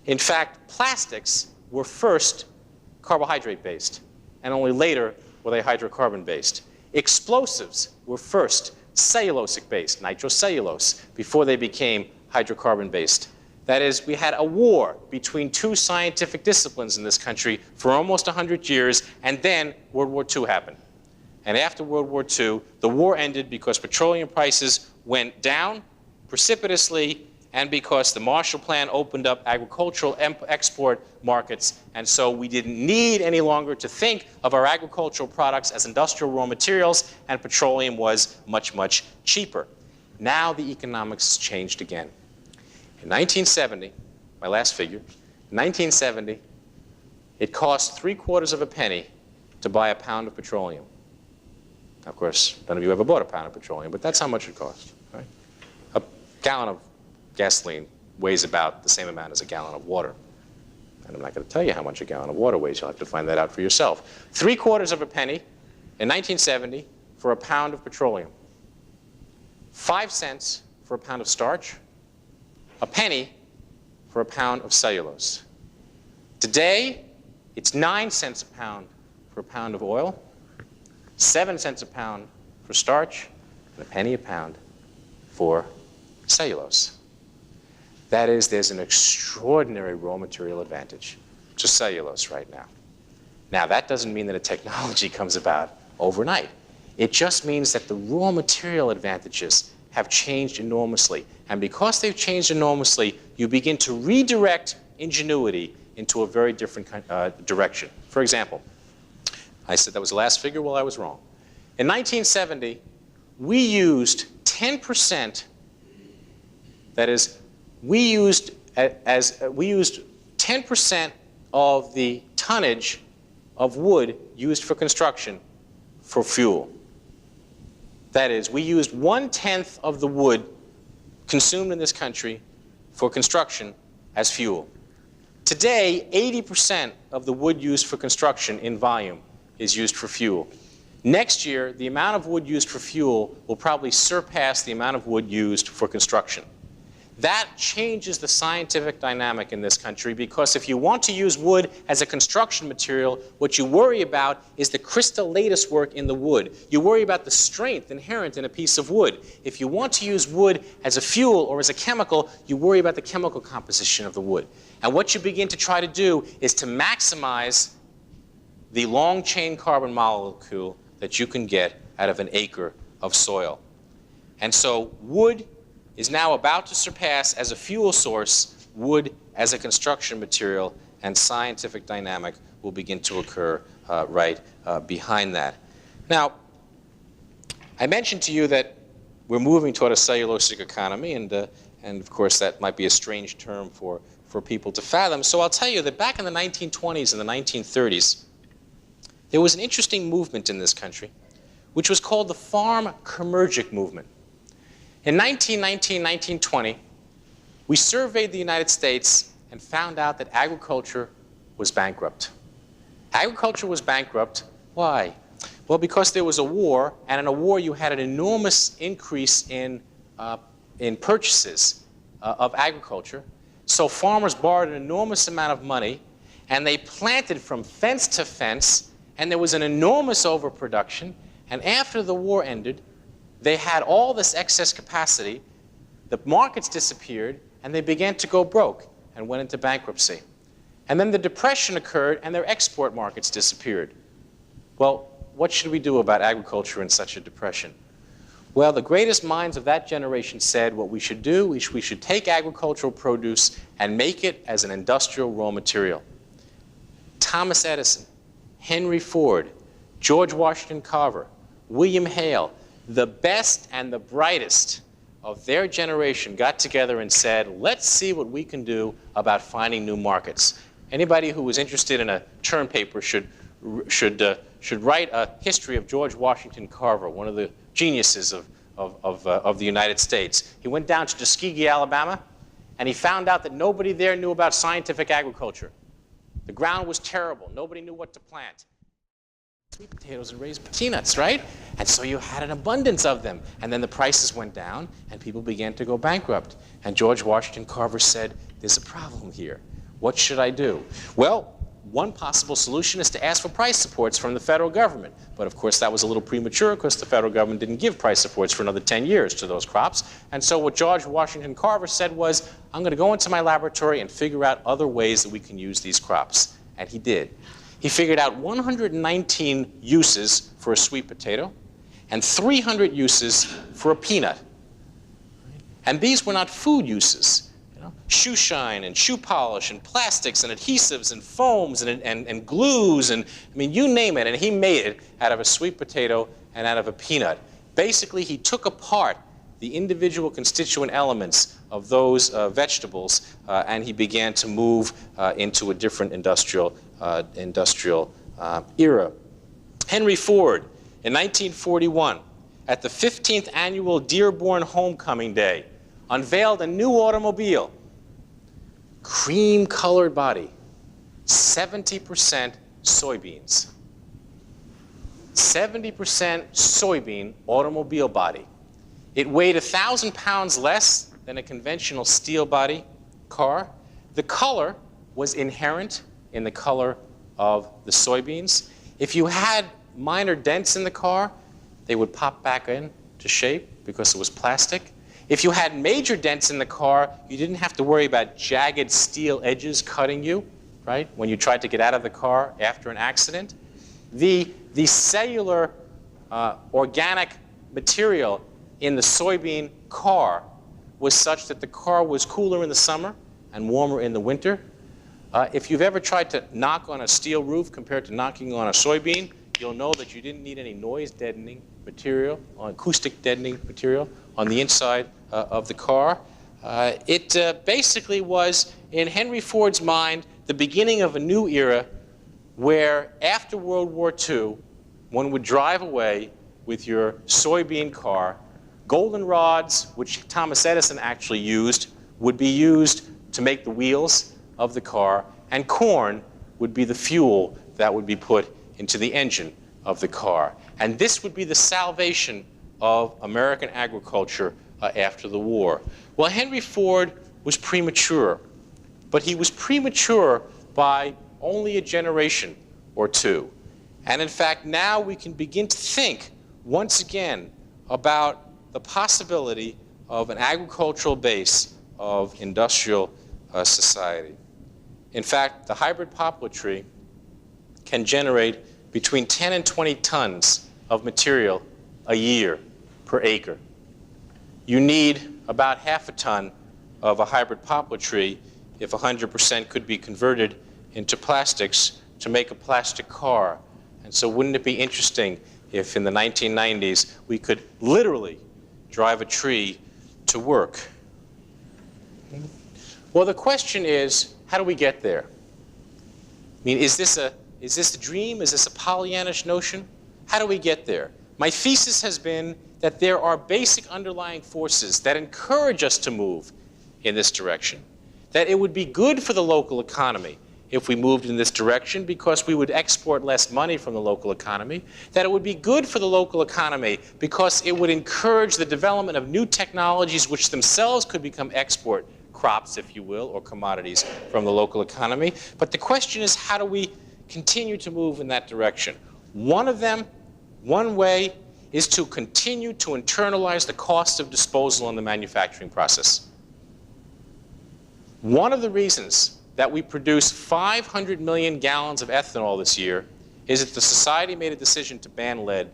S2: In fact, plastics were first carbohydrate-based, and only later were they hydrocarbon-based. Explosives were first cellulosic-based, nitrocellulose, before they became hydrocarbon-based. That is, we had a war between two scientific disciplines in this country for almost 100 years, and then World War II happened. And after World War II, the war ended because petroleum prices went down precipitously, and because the Marshall Plan opened up agricultural export markets, and so we didn't need any longer to think of our agricultural products as industrial raw materials, and petroleum was much, much cheaper. Now the economics changed again. In 1970, my last figure, in 1970, it cost 3/4 of a penny to buy a pound of petroleum. Of course, none of you ever bought a pound of petroleum, but that's how much it cost. Right? A gallon of gasoline weighs about the same amount as a gallon of water. And I'm not going to tell you how much a gallon of water weighs. You'll have to find that out for yourself. 3/4 of a penny in 1970 for a pound of petroleum. 5 cents for a pound of starch. A penny for a pound of cellulose. Today, it's 9 cents a pound for a pound of oil, 7 cents a pound for starch, and a penny a pound for cellulose. That is, there's an extraordinary raw material advantage to cellulose right now. Now, that doesn't mean that a technology comes about overnight. It just means that the raw material advantages have changed enormously. And because they've changed enormously, you begin to redirect ingenuity into a very different direction. For example, I said that was the last figure. Well, I was wrong. In 1970, we used 10%, that is, we used 10% of the tonnage of wood used for construction for fuel. That is, we used 1/10 of the wood consumed in this country for construction as fuel. Today, 80% of the wood used for construction in volume is used for fuel. Next year, the amount of wood used for fuel will probably surpass the amount of wood used for construction. That changes the scientific dynamic in this country, because if you want to use wood as a construction material, what you worry about is the crystallatous work in the wood. You worry about the strength inherent in a piece of wood. If you want to use wood as a fuel or as a chemical, you worry about the chemical composition of the wood. And what you begin to try to do is to maximize the long-chain carbon molecule that you can get out of an acre of soil. And so wood is now about to surpass, as a fuel source, wood as a construction material, and scientific dynamic will begin to occur right behind that. Now, I mentioned to you that we're moving toward a cellulosic economy, and of course that might be a strange term for people to fathom. So I'll tell you that back in the 1920s and the 1930s, there was an interesting movement in this country, which was called the farm commergic movement. In 1919, 1920, We surveyed the United States and found out that agriculture was bankrupt. Agriculture was bankrupt. Why? Well, because there was a war, and in a war you had an enormous increase in purchases of agriculture. So farmers borrowed an enormous amount of money, and they planted from fence to fence, and there was an enormous overproduction. And after the war ended, they had all this excess capacity, the markets disappeared, and they began to go broke and went into bankruptcy. And then the Depression occurred, and their export markets disappeared. Well, what should we do about agriculture in such a depression? Well, the greatest minds of that generation said what we should do is we should take agricultural produce and make it as an industrial raw material. Thomas Edison, Henry Ford, George Washington Carver, William Hale, the best and the brightest of their generation got together and said, let's see what we can do about finding new markets. Anybody who was interested in a term paper should write a history of George Washington Carver, one of the geniuses of the United States. He went down to Tuskegee, Alabama, and he found out that nobody there knew about scientific agriculture. The ground was terrible. Nobody knew what to plant. Sweet potatoes and raised peanuts, right? And so you had an abundance of them. And then the prices went down, and people began to go bankrupt. And George Washington Carver said, there's a problem here. What should I do? Well, one possible solution is to ask for price supports from the federal government. But of course, that was a little premature because the federal government didn't give price supports for another 10 years to those crops. And so what George Washington Carver said was, I'm going to go into my laboratory and figure out other ways that we can use these crops. And he did. He figured out 119 uses for a sweet potato and 300 uses for a peanut. And these were not food uses. Shoe shine and shoe polish and plastics and adhesives and foams and glues and, I mean, you name it. And he made it out of a sweet potato and out of a peanut. Basically, he took apart the individual constituent elements of those vegetables and he began to move into a different industrial era. Henry Ford, in 1941, at the 15th annual Dearborn Homecoming Day, unveiled a new automobile. Cream-colored body, 70% soybeans. 70% soybean automobile body. It weighed 1,000 pounds less than a conventional steel body car. The color was inherent in the color of the soybeans. If you had minor dents in the car, they would pop back into shape because it was plastic. If you had major dents in the car, you didn't have to worry about jagged steel edges cutting you, right, when you tried to get out of the car after an accident. The cellular organic material in the soybean car was such that the car was cooler in the summer and warmer in the winter. If you've ever tried to knock on a steel roof compared to knocking on a soybean, you'll know that you didn't need any noise deadening material, or acoustic deadening material on the inside of the car. It basically was, in Henry Ford's mind, the beginning of a new era where after World War II, one would drive away with your soybean car. Golden rods, which Thomas Edison actually used, would be used to make the wheels of the car, and corn would be the fuel that would be put into the engine of the car. And this would be the salvation of American agriculture after the war. Well, Henry Ford was premature, but he was premature by only a generation or two. And in fact, now we can begin to think once again about the possibility of an agricultural base of industrial society. In fact, the hybrid poplar tree can generate between 10 and 20 tons of material a year per acre. You need about half a ton of a hybrid poplar tree if 100% could be converted into plastics to make a plastic car. And so wouldn't it be interesting if in the 1990s we could literally drive a tree to work? Well, the question is, how do we get there? I mean, is this a dream? Is this a Pollyannish notion? How do we get there? My thesis has been that there are basic underlying forces that encourage us to move in this direction. That it would be good for the local economy if we moved in this direction because we would export less money from the local economy. That it would be good for the local economy because it would encourage the development of new technologies which themselves could become export crops, if you will, or commodities from the local economy. But the question is, how do we continue to move in that direction? One way is to continue to internalize the cost of disposal in the manufacturing process. One of the reasons that we produce 500 million gallons of ethanol this year is that the society made a decision to ban lead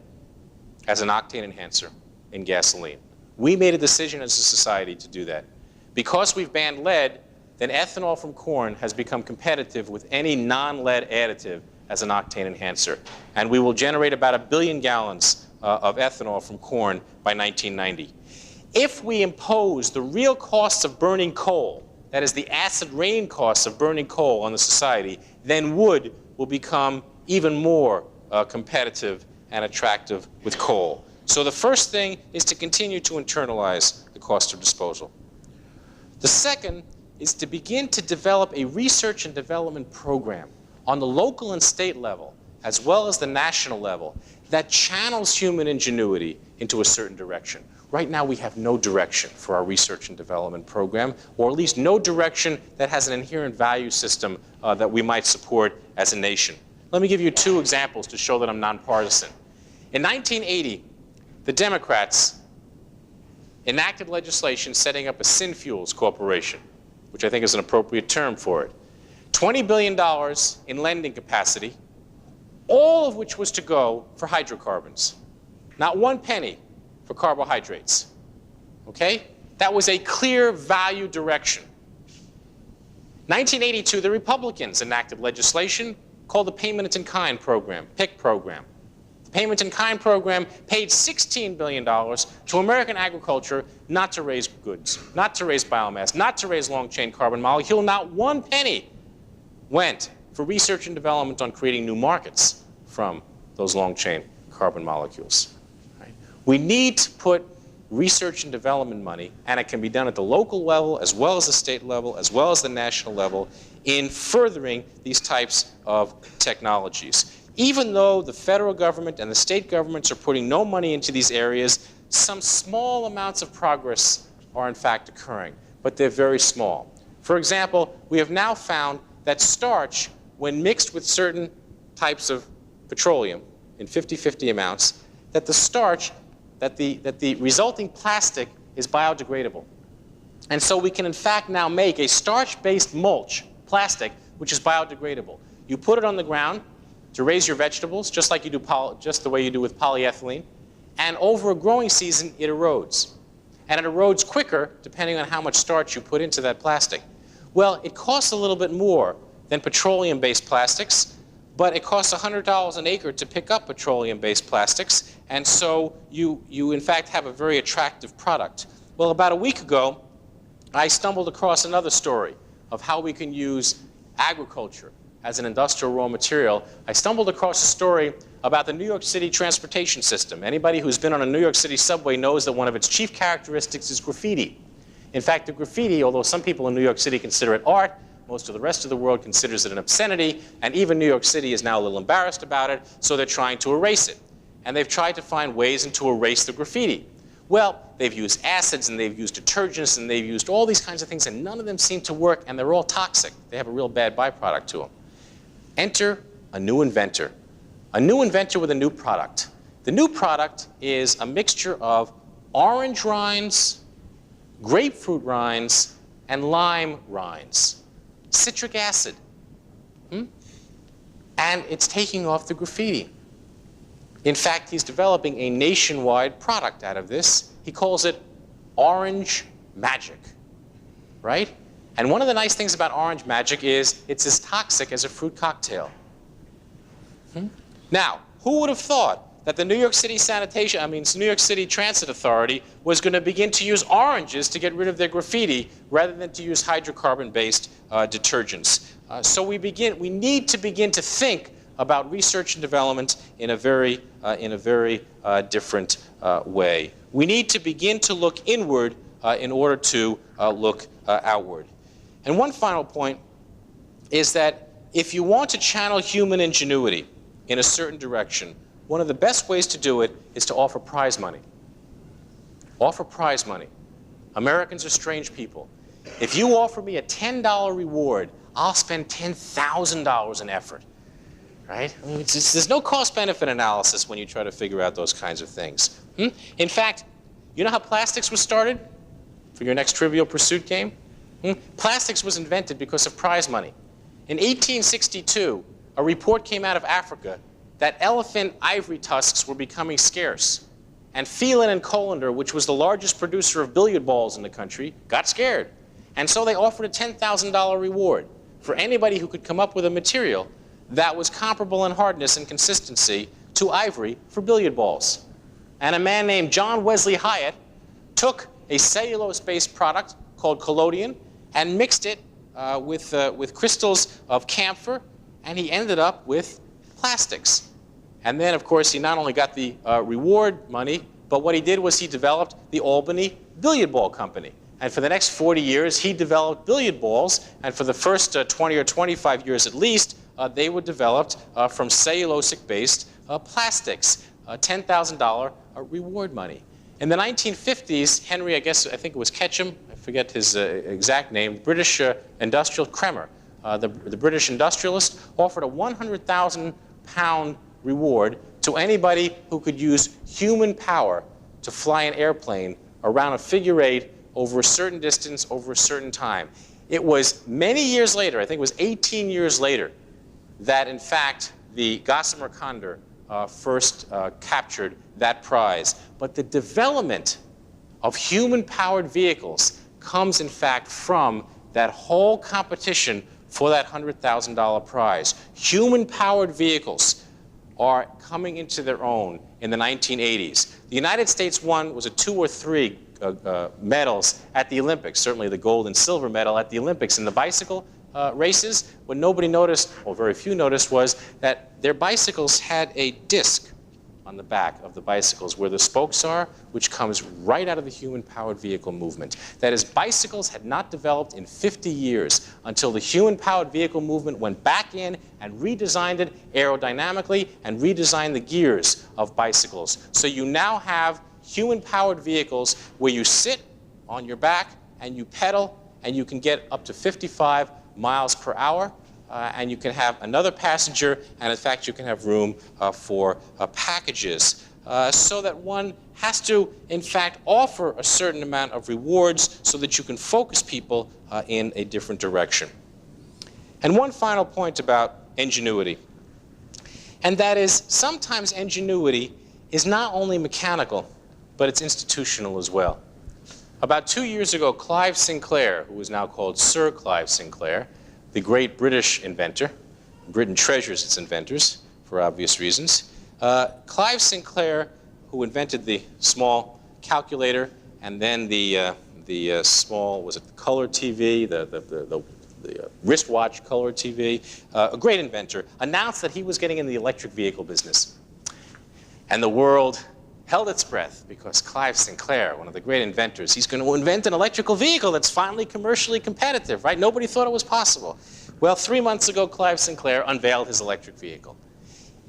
S2: as an octane enhancer in gasoline. We made a decision as a society to do that. Because we've banned lead, then ethanol from corn has become competitive with any non-lead additive as an octane enhancer. And we will generate about 1 billion gallons of ethanol from corn by 1990. If we impose the real costs of burning coal, that is the acid rain costs of burning coal on the society, then wood will become even more competitive and attractive with coal. So the first thing is to continue to internalize the cost of disposal. The second is to begin to develop a research and development program on the local and state level, as well as the national level, that channels human ingenuity into a certain direction. Right now, we have no direction for our research and development program, or at least no direction that has an inherent value system that we might support as a nation. Let me give you 2 examples to show that I'm nonpartisan. In 1980, the Democrats enacted legislation setting up a Synfuels Corporation, which I think is an appropriate term for it. $20 billion in lending capacity, all of which was to go for hydrocarbons. Not 1 penny for carbohydrates. Okay? That was a clear value direction. 1982, the Republicans enacted legislation called the Payment in Kind Program, PIC program. The Payment in Kind program paid $16 billion to American agriculture not to raise goods, not to raise biomass, not to raise long-chain carbon molecule. Not 1 penny went for research and development on creating new markets from those long-chain carbon molecules. Right? We need to put research and development money, and it can be done at the local level as well as the state level as well as the national level, in furthering these types of technologies. Even though the federal government and the state governments are putting no money into these areas, some small amounts of progress are in fact occurring, but they're very small. For example, we have now found that starch, when mixed with certain types of petroleum in 50-50 amounts, that the starch, that the resulting plastic is biodegradable. And so we can in fact now make a starch-based mulch plastic which is biodegradable. You put it on the ground to raise your vegetables, just like you do just the way you do with polyethylene, and over a growing season it erodes. And it erodes quicker depending on how much starch you put into that plastic. Well, it costs a little bit more than petroleum-based plastics, but it costs $100 an acre to pick up petroleum-based plastics, and so you in fact have a very attractive product. Well, about a week ago, I stumbled across another story of how we can use agriculture as an industrial raw material. I stumbled across a story about the New York City transportation system. Anybody who's been on a New York City subway knows that one of its chief characteristics is graffiti. In fact, the graffiti, although some people in New York City consider it art, most of the rest of the world considers it an obscenity, and even New York City is now a little embarrassed about it, so they're trying to erase it. And they've tried to find ways to erase the graffiti. Well, they've used acids, and they've used detergents, and they've used all these kinds of things, and none of them seem to work, and they're all toxic. They have a real bad byproduct to them. Enter a new inventor with a new product. The new product is a mixture of orange rinds, grapefruit rinds, and lime rinds. Citric acid. And it's taking off the graffiti. In fact, he's developing a nationwide product out of this. He calls it Orange Magic, right? And one of the nice things about Orange Magic is it's as toxic as a fruit cocktail. Now, who would have thought that the New York City New York City Transit Authority was going to begin to use oranges to get rid of their graffiti rather than to use hydrocarbon-based detergents? So we need to begin to think about research and development in a very different way. We need to begin to look inward in order to look outward. And one final point is that if you want to channel human ingenuity in a certain direction, one of the best ways to do it is to offer prize money. Offer prize money. Americans are strange people. If you offer me a $10 reward, I'll spend $10,000 in effort. Right? I mean, there's no cost-benefit analysis when you try to figure out those kinds of things. In fact, you know how plastics was started for your next Trivial Pursuit game? Plastics was invented because of prize money. In 1862, a report came out of Africa that elephant ivory tusks were becoming scarce. And Phelan and Colander, which was the largest producer of billiard balls in the country, got scared. And so they offered a $10,000 reward for anybody who could come up with a material that was comparable in hardness and consistency to ivory for billiard balls. And a man named John Wesley Hyatt took a cellulose-based product called collodion and mixed it with crystals of camphor, and he ended up with plastics. And then, of course, he not only got the reward money, but what he did was he developed the Albany Billiard Ball Company. And for the next 40 years, he developed billiard balls, and for the first 20 or 25 years at least, they were developed from cellulosic-based plastics, $10,000 reward money. In the 1950s, Henry, I think it was Ketchum, I forget his exact name, British industrial Kremer, the British industrialist, offered a 100,000-pound reward to anybody who could use human power to fly an airplane around a figure eight over a certain distance, over a certain time. It was many years later, I think it was 18 years later, that in fact the Gossamer Condor first captured that prize. But the development of human-powered vehicles comes in fact from that whole competition for that $100,000 prize. Human-powered vehicles are coming into their own in the 1980s. The United States won, was it 2 or 3 medals at the Olympics, certainly the gold and silver medal at the Olympics in the bicycle races. What nobody noticed, or very few noticed, was that their bicycles had a disc on the back of the bicycles where the spokes are, which comes right out of the human-powered vehicle movement. That is, bicycles had not developed in 50 years until the human-powered vehicle movement went back in and redesigned it aerodynamically and redesigned the gears of bicycles. So you now have human-powered vehicles where you sit on your back and you pedal, and you can get up to 55 miles per hour. And you can have another passenger, and in fact you can have room for packages, so that one has to in fact offer a certain amount of rewards so that you can focus people in a different direction. And one final point about ingenuity, and that is sometimes ingenuity is not only mechanical, but it's institutional as well. About 2 years ago, Clive Sinclair, who is now called Sir Clive Sinclair, the great British inventor. Britain treasures its inventors for obvious reasons. Clive Sinclair, who invented the small calculator and then the small, was it the color TV, the wristwatch color TV, a great inventor, announced that he was getting in the electric vehicle business. And the world held its breath because Clive Sinclair, one of the great inventors, he's going to invent an electrical vehicle that's finally commercially competitive, right? Nobody thought it was possible. Well, 3 months ago, Clive Sinclair unveiled his electric vehicle.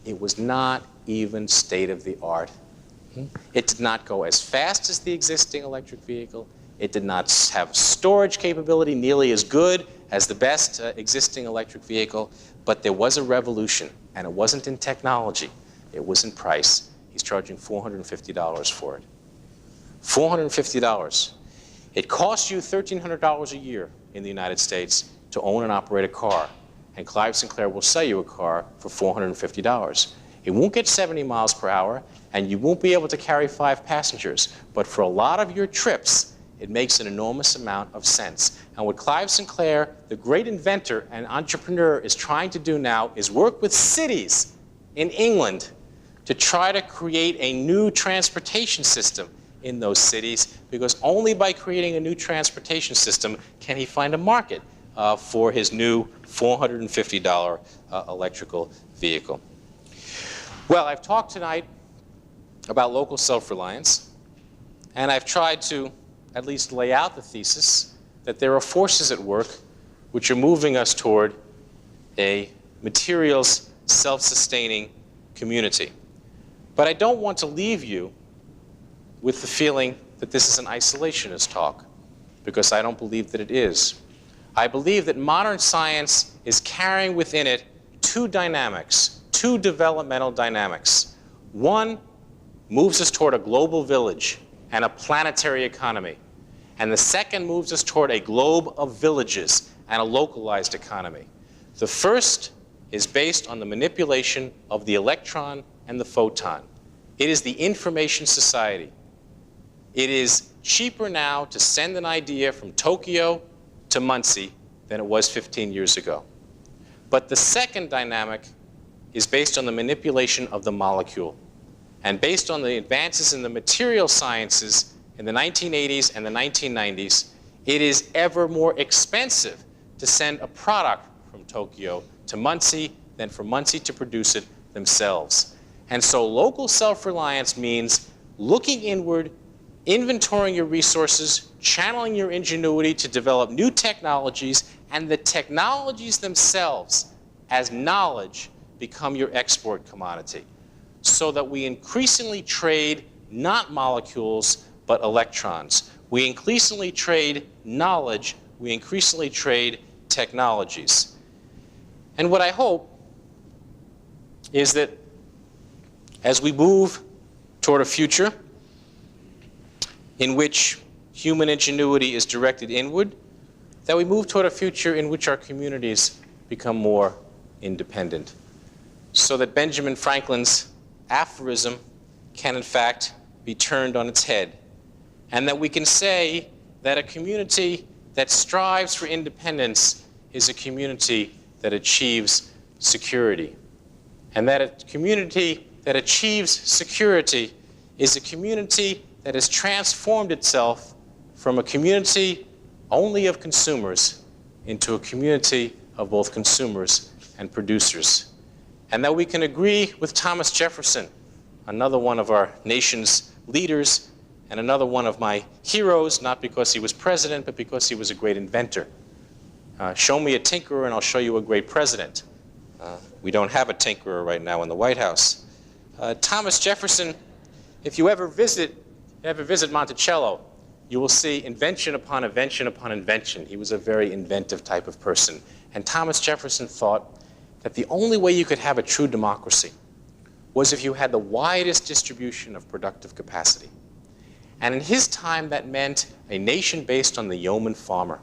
S2: It was not even state-of-the-art. It did not go as fast as the existing electric vehicle. It did not have storage capability nearly as good as the best existing electric vehicle. But there was a revolution, and it wasn't in technology. It was in price. He's charging $450 for it. $450. It costs you $1,300 a year in the United States to own and operate a car. And Clive Sinclair will sell you a car for $450. It won't get 70 miles per hour, and you won't be able to carry 5 passengers. But for a lot of your trips, it makes an enormous amount of sense. And what Clive Sinclair, the great inventor and entrepreneur, is trying to do now is work with cities in England to try to create a new transportation system in those cities, because only by creating a new transportation system can he find a market for his new $450 electrical vehicle. Well, I've talked tonight about local self-reliance, and I've tried to at least lay out the thesis that there are forces at work which are moving us toward a materials self-sustaining community. But I don't want to leave you with the feeling that this is an isolationist talk, because I don't believe that it is. I believe that modern science is carrying within it two dynamics, two developmental dynamics. One moves us toward a global village and a planetary economy. And the second moves us toward a globe of villages and a localized economy. The first is based on the manipulation of the electron and the photon. It is the information society. It is cheaper now to send an idea from Tokyo to Muncie than it was 15 years ago. But the second dynamic is based on the manipulation of the molecule. And based on the advances in the material sciences in the 1980s and the 1990s, it is ever more expensive to send a product from Tokyo to Muncie than for Muncie to produce it themselves. And so local self-reliance means looking inward, inventorying your resources, channeling your ingenuity to develop new technologies, and the technologies themselves as knowledge become your export commodity, so that we increasingly trade not molecules, but electrons. We increasingly trade knowledge. We increasingly trade technologies. And what I hope is that as we move toward a future in which human ingenuity is directed inward, that we move toward a future in which our communities become more independent, so that Benjamin Franklin's aphorism can in fact be turned on its head, and that we can say that a community that strives for independence is a community that achieves security, and that a community that achieves security is a community that has transformed itself from a community only of consumers into a community of both consumers and producers. And that we can agree with Thomas Jefferson, another one of our nation's leaders and another one of my heroes, not because he was president, but because he was a great inventor. Show me a tinkerer and I'll show you a great president. We don't have a tinkerer right now in the White House. Thomas Jefferson, if you ever visit Monticello, you will see invention upon invention upon invention. He was a very inventive type of person. And Thomas Jefferson thought that the only way you could have a true democracy was if you had the widest distribution of productive capacity. And in his time, that meant a nation based on the yeoman farmer,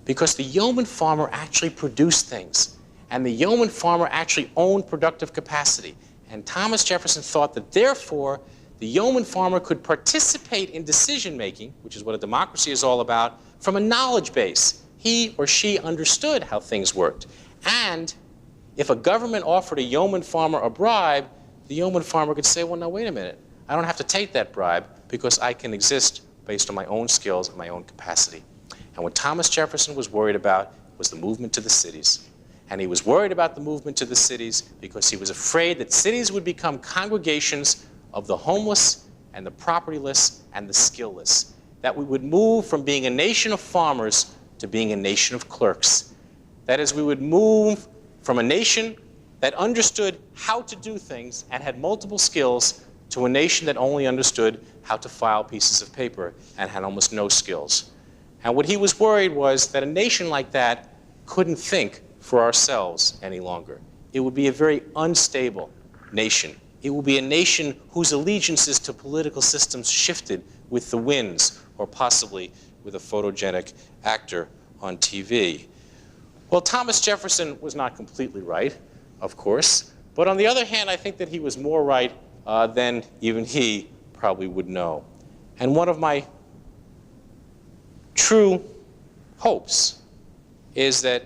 S2: because the yeoman farmer actually produced things, and the yeoman farmer actually owned productive capacity. And Thomas Jefferson thought that therefore, the yeoman farmer could participate in decision-making, which is what a democracy is all about, from a knowledge base. He or she understood how things worked. And if a government offered a yeoman farmer a bribe, the yeoman farmer could say, well, no, wait a minute. I don't have to take that bribe because I can exist based on my own skills and my own capacity. And what Thomas Jefferson was worried about was the movement to the cities. And he was worried about the movement to the cities because he was afraid that cities would become congregations of the homeless and the propertyless and the skillless. That we would move from being a nation of farmers to being a nation of clerks. That is, we would move from a nation that understood how to do things and had multiple skills to a nation that only understood how to file pieces of paper and had almost no skills. And what he was worried was that a nation like that couldn't think for ourselves any longer. It would be a very unstable nation. It will be a nation whose allegiances to political systems shifted with the winds, or possibly with a photogenic actor on TV. Well, Thomas Jefferson was not completely right, of course. But on the other hand, I think that he was more right than even he probably would know. And one of my true hopes is that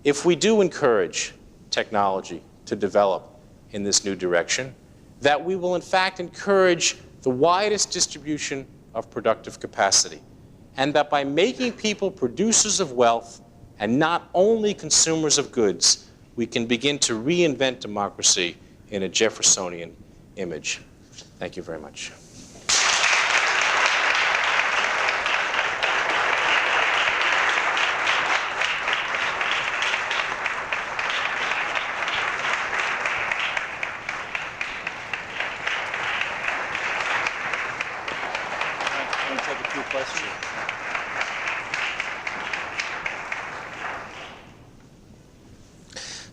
S2: if we do encourage technology to develop in this new direction, that we will in fact encourage the widest distribution of productive capacity. And that by making people producers of wealth and not only consumers of goods, we can begin to reinvent democracy in a Jeffersonian image. Thank you very much.
S1: question?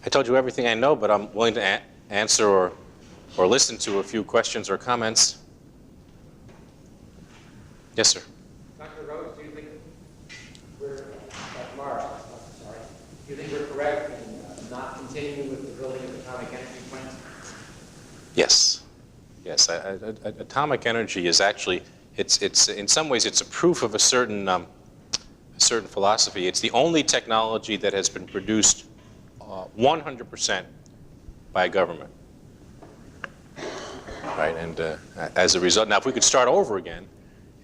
S2: I told you everything I know, but I'm willing to answer or listen to a few questions or comments. Yes, sir.
S3: Dr. Rhodes, do you think we're, do you think we're correct in not continuing with the building of atomic energy plants?
S2: Yes. Yes. Atomic energy is actually, it's in some ways it's a proof of a certain philosophy. It's the only technology that has been produced 100% by a government. Right, and as a result, now if we could start over again,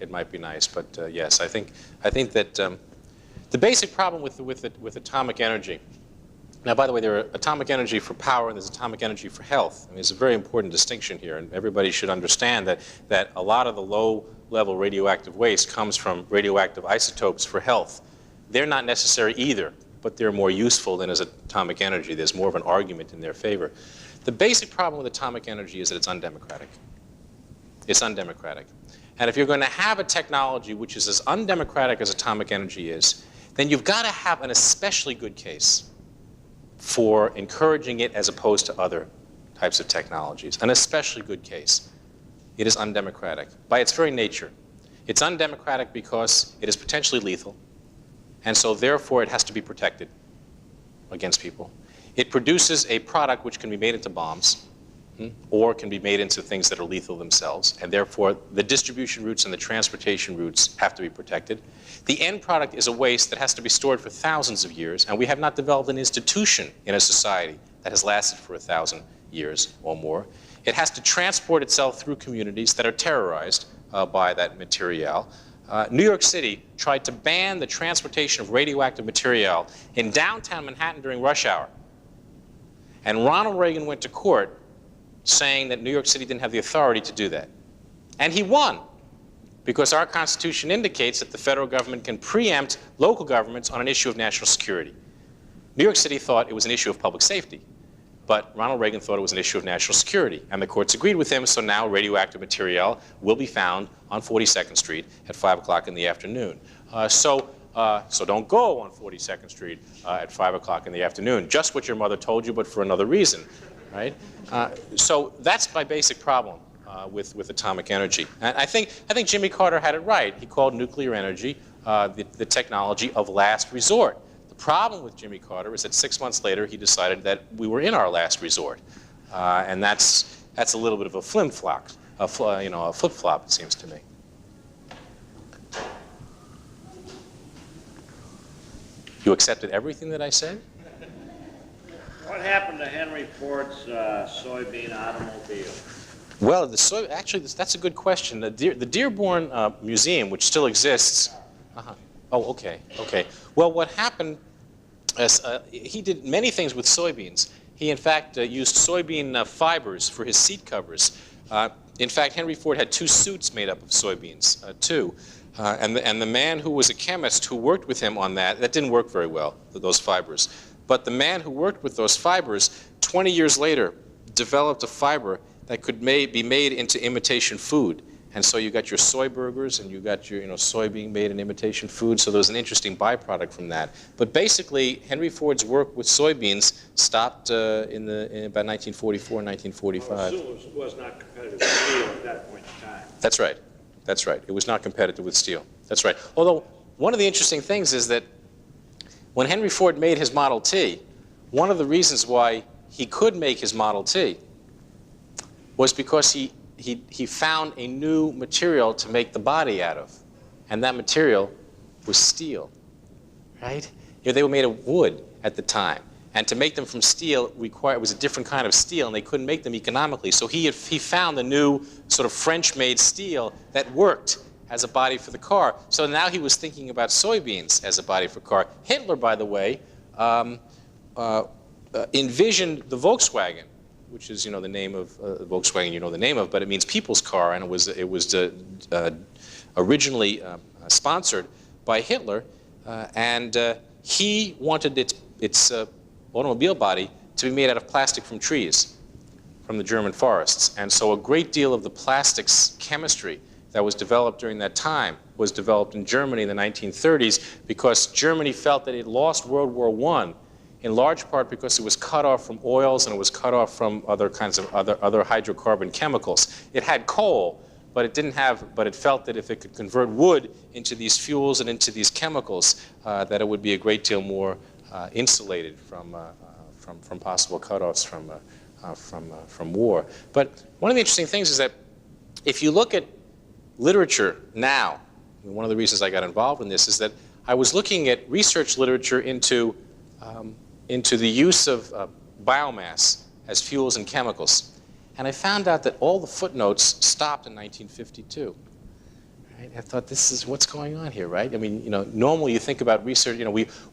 S2: it might be nice. But yes, I think that the basic problem with atomic energy. Now, by the way, there are atomic energy for power and there's atomic energy for health. I mean, it's a very important distinction here, and everybody should understand that a lot of the low-level radioactive waste comes from radioactive isotopes for health. They're not necessary either, but they're more useful than as atomic energy. There's more of an argument in their favor. The basic problem with atomic energy is that it's undemocratic. It's undemocratic. And if you're going to have a technology which is as undemocratic as atomic energy is, then you've got to have an especially good case for encouraging it as opposed to other types of technologies. An especially good case. It is undemocratic by its very nature. It's undemocratic because it is potentially lethal, and so therefore it has to be protected against people. It produces a product which can be made into bombs, or can be made into things that are lethal themselves, and therefore the distribution routes and the transportation routes have to be protected. The end product is a waste that has to be stored for thousands of years, and we have not developed an institution in a society that has lasted for 1,000 years or more. It has to transport itself through communities that are terrorized by that material. New York City tried to ban the transportation of radioactive material in downtown Manhattan during rush hour. And Ronald Reagan went to court saying that New York City didn't have the authority to do that. And he won, because our Constitution indicates that the federal government can preempt local governments on an issue of national security. New York City thought it was an issue of public safety, but Ronald Reagan thought it was an issue of national security, and the courts agreed with him, so now radioactive material will be found on 42nd Street at 5 o'clock in the afternoon. So don't go on 42nd Street at 5 o'clock in the afternoon. Just what your mother told you, but for another reason, right? So that's my basic problem with atomic energy. And I think Jimmy Carter had it right. He called nuclear energy the technology of last resort. The problem with Jimmy Carter is that 6 months later he decided that we were in our last resort, and that's a little bit of a flip-flop, it seems to me. You accepted everything that I said?
S4: What happened to Henry Ford's soybean automobile?
S2: Well, actually, that's a good question. The Dearborn Museum, which still exists. Oh, okay. Well, what happened is he did many things with soybeans. He, in fact, used soybean fibers for his seat covers. In fact, Henry Ford had 2 suits made up of soybeans, too. And the man who was a chemist who worked with him on that didn't work very well, those fibers. But the man who worked with those fibers, 20 years later, developed a fiber that could be made into imitation food. And so you got your soy burgers and you got your soy being made in imitation food. So there was an interesting byproduct from that. But basically, Henry Ford's work with soybeans stopped in about 1944, 1945.
S4: Well, it was not competitive with steel at that point in time.
S2: That's right. That's right. It was not competitive with steel. That's right. Although one of the interesting things is that when Henry Ford made his Model T, one of the reasons why he could make his Model T was because he found a new material to make the body out of, and that material was steel, right? They were made of wood at the time, and to make them from steel was a different kind of steel, and they couldn't make them economically. So he found a new sort of French-made steel that worked as a body for the car. So now he was thinking about soybeans as a body for a car. Hitler, by the way, envisioned the Volkswagen, which is the name of Volkswagen, the name of, but it means people's car, and it was originally sponsored by Hitler, and he wanted its automobile body to be made out of plastic from trees, from the German forests. And so a great deal of the plastics chemistry that was developed during that time was developed in Germany in the 1930s because Germany felt that it lost World War I in large part because it was cut off from oils and it was cut off from other kinds of other hydrocarbon chemicals. It had coal, but it felt that if it could convert wood into these fuels and into these chemicals, that it would be a great deal more insulated from possible cutoffs from war. But one of the interesting things is that if you look at literature now, and one of the reasons I got involved in this is that I was looking at research literature into the use of biomass as fuels and chemicals. And I found out that all the footnotes stopped in 1952. Right? I thought, this is what's going on here, right? I mean, normally you think about research,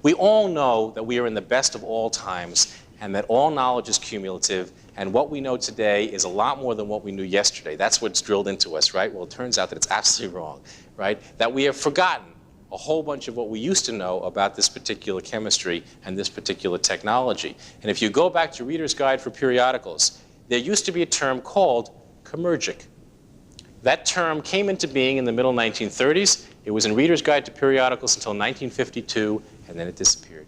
S2: we all know that we are in the best of all times and that all knowledge is cumulative, and what we know today is a lot more than what we knew yesterday. That's what's drilled into us, right? Well, it turns out that it's absolutely wrong, right? That we have forgotten a whole bunch of what we used to know about this particular chemistry and this particular technology. And if you go back to Reader's Guide for Periodicals, there used to be a term called commergic. That term came into being in the middle 1930s. It was in Reader's Guide to Periodicals until 1952, and then it disappeared.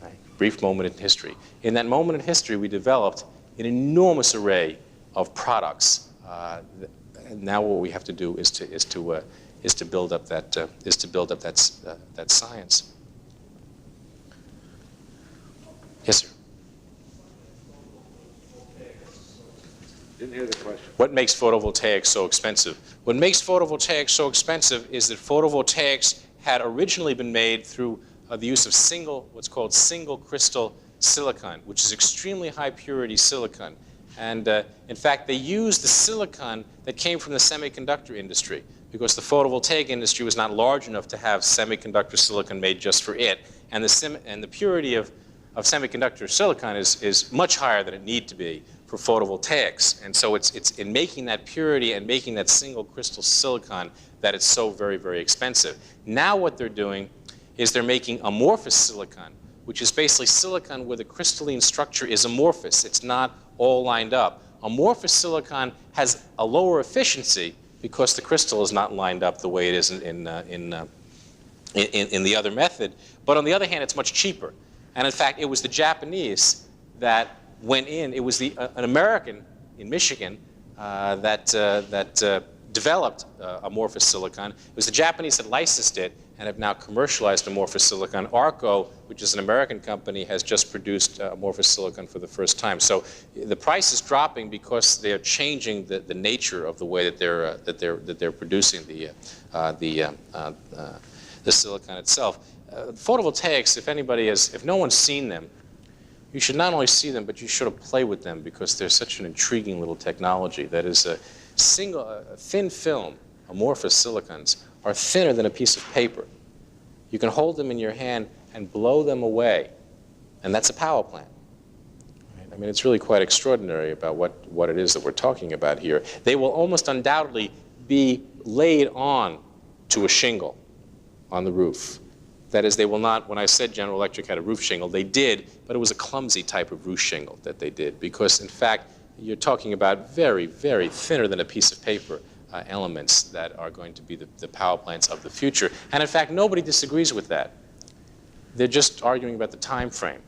S2: Right? Brief moment in history. In that moment in history, we developed an enormous array of products. And now what we have to do is to build up that science. Yes, sir.
S4: Didn't hear the question.
S2: What makes photovoltaics so expensive? What makes photovoltaics so expensive is that photovoltaics had originally been made through the use of what's called single crystal silicon, which is extremely high purity silicon. And in fact, they used the silicon that came from the semiconductor industry because the photovoltaic industry was not large enough to have semiconductor silicon made just for it. And the purity of semiconductor silicon is much higher than it need to be for photovoltaics. And so it's in making that purity and making that single crystal silicon that it's so very, very expensive. Now what they're doing is they're making amorphous silicon, which is basically silicon where the crystalline structure is amorphous. It's not all lined up. Amorphous silicon has a lower efficiency because the crystal is not lined up the way it is in the other method. But on the other hand, it's much cheaper. And in fact, it was the Japanese that went in. It was an American in Michigan that developed amorphous silicon. It was the Japanese that licensed it and have now commercialized amorphous silicon. Arco, which is an American company, has just produced amorphous silicon for the first time. So the price is dropping because they are changing the nature of the way that they're producing the silicon itself. Photovoltaics, if no one's seen them, you should not only see them, but you should play with them because they're such an intriguing little technology. That is a thin film, amorphous silicons, are thinner than a piece of paper. You can hold them in your hand and blow them away, and that's a power plant. Right? I mean, it's really quite extraordinary about what it is that we're talking about here. They will almost undoubtedly be laid on to a shingle on the roof. That is, they will not, when I said General Electric had a roof shingle, they did, but it was a clumsy type of roof shingle that they did because, in fact, you're talking about very, very thinner than a piece of paper elements that are going to be the power plants of the future. And in fact, nobody disagrees with that. They're just arguing about the time frame.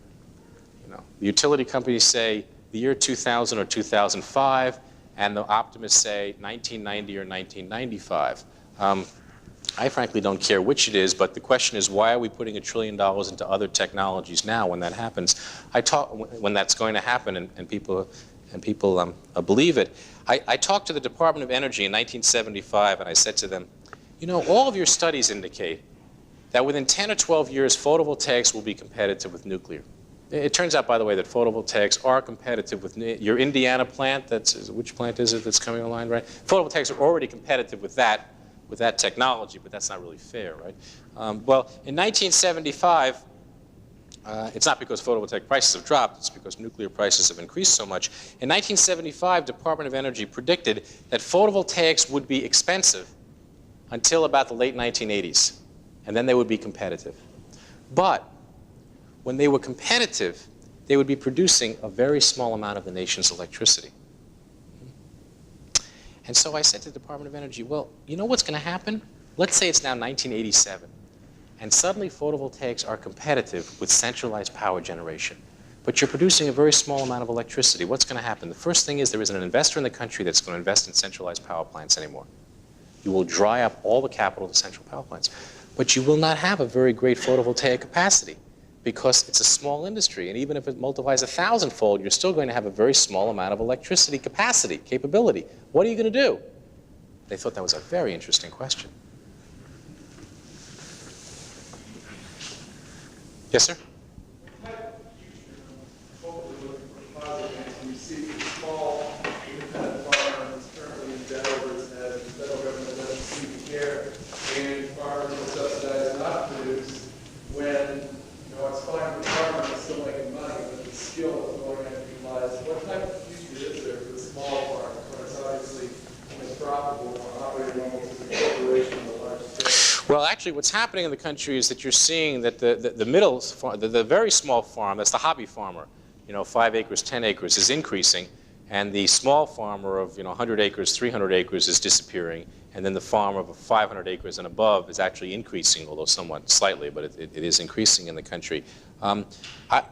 S2: The utility companies say the year 2000 or 2005, and the optimists say 1990 or 1995. I frankly don't care which it is, but the question is, why are we putting $1 trillion into other technologies now when that happens? When that's going to happen, and people believe it. I talked to the Department of Energy in 1975, and I said to them, all of your studies indicate that within 10 or 12 years, photovoltaics will be competitive with nuclear. It turns out, by the way, that photovoltaics are competitive with your Indiana plant. Which plant is it that's coming online, right? Photovoltaics are already competitive with that technology, but that's not really fair, right? Well, in 1975, it's not because photovoltaic prices have dropped, it's because nuclear prices have increased so much. In 1975, Department of Energy predicted that photovoltaics would be expensive until about the late 1980s, and then they would be competitive. But when they were competitive, they would be producing a very small amount of the nation's electricity. And so I said to the Department of Energy, well, you know what's going to happen? Let's say it's now 1987, and suddenly photovoltaics are competitive with centralized power generation. But you're producing a very small amount of electricity. What's going to happen? The first thing is there isn't an investor in the country that's going to invest in centralized power plants anymore. You will dry up all the capital to central power plants. But you will not have a very great photovoltaic capacity because it's a small industry. And even if it multiplies 1,000-fold, you're still going to have a very small amount of electricity capacity, capability. What are you going to do? They thought that was a very interesting question. Yes, sir? Well, actually, what's happening in the country is that you're seeing that the very small farm, that's the hobby farmer, 5 acres, 10 acres, is increasing, and the small farmer of 100 acres, 300 acres is disappearing, and then the farm of 500 acres and above is actually increasing, although somewhat slightly, but it is increasing in the country.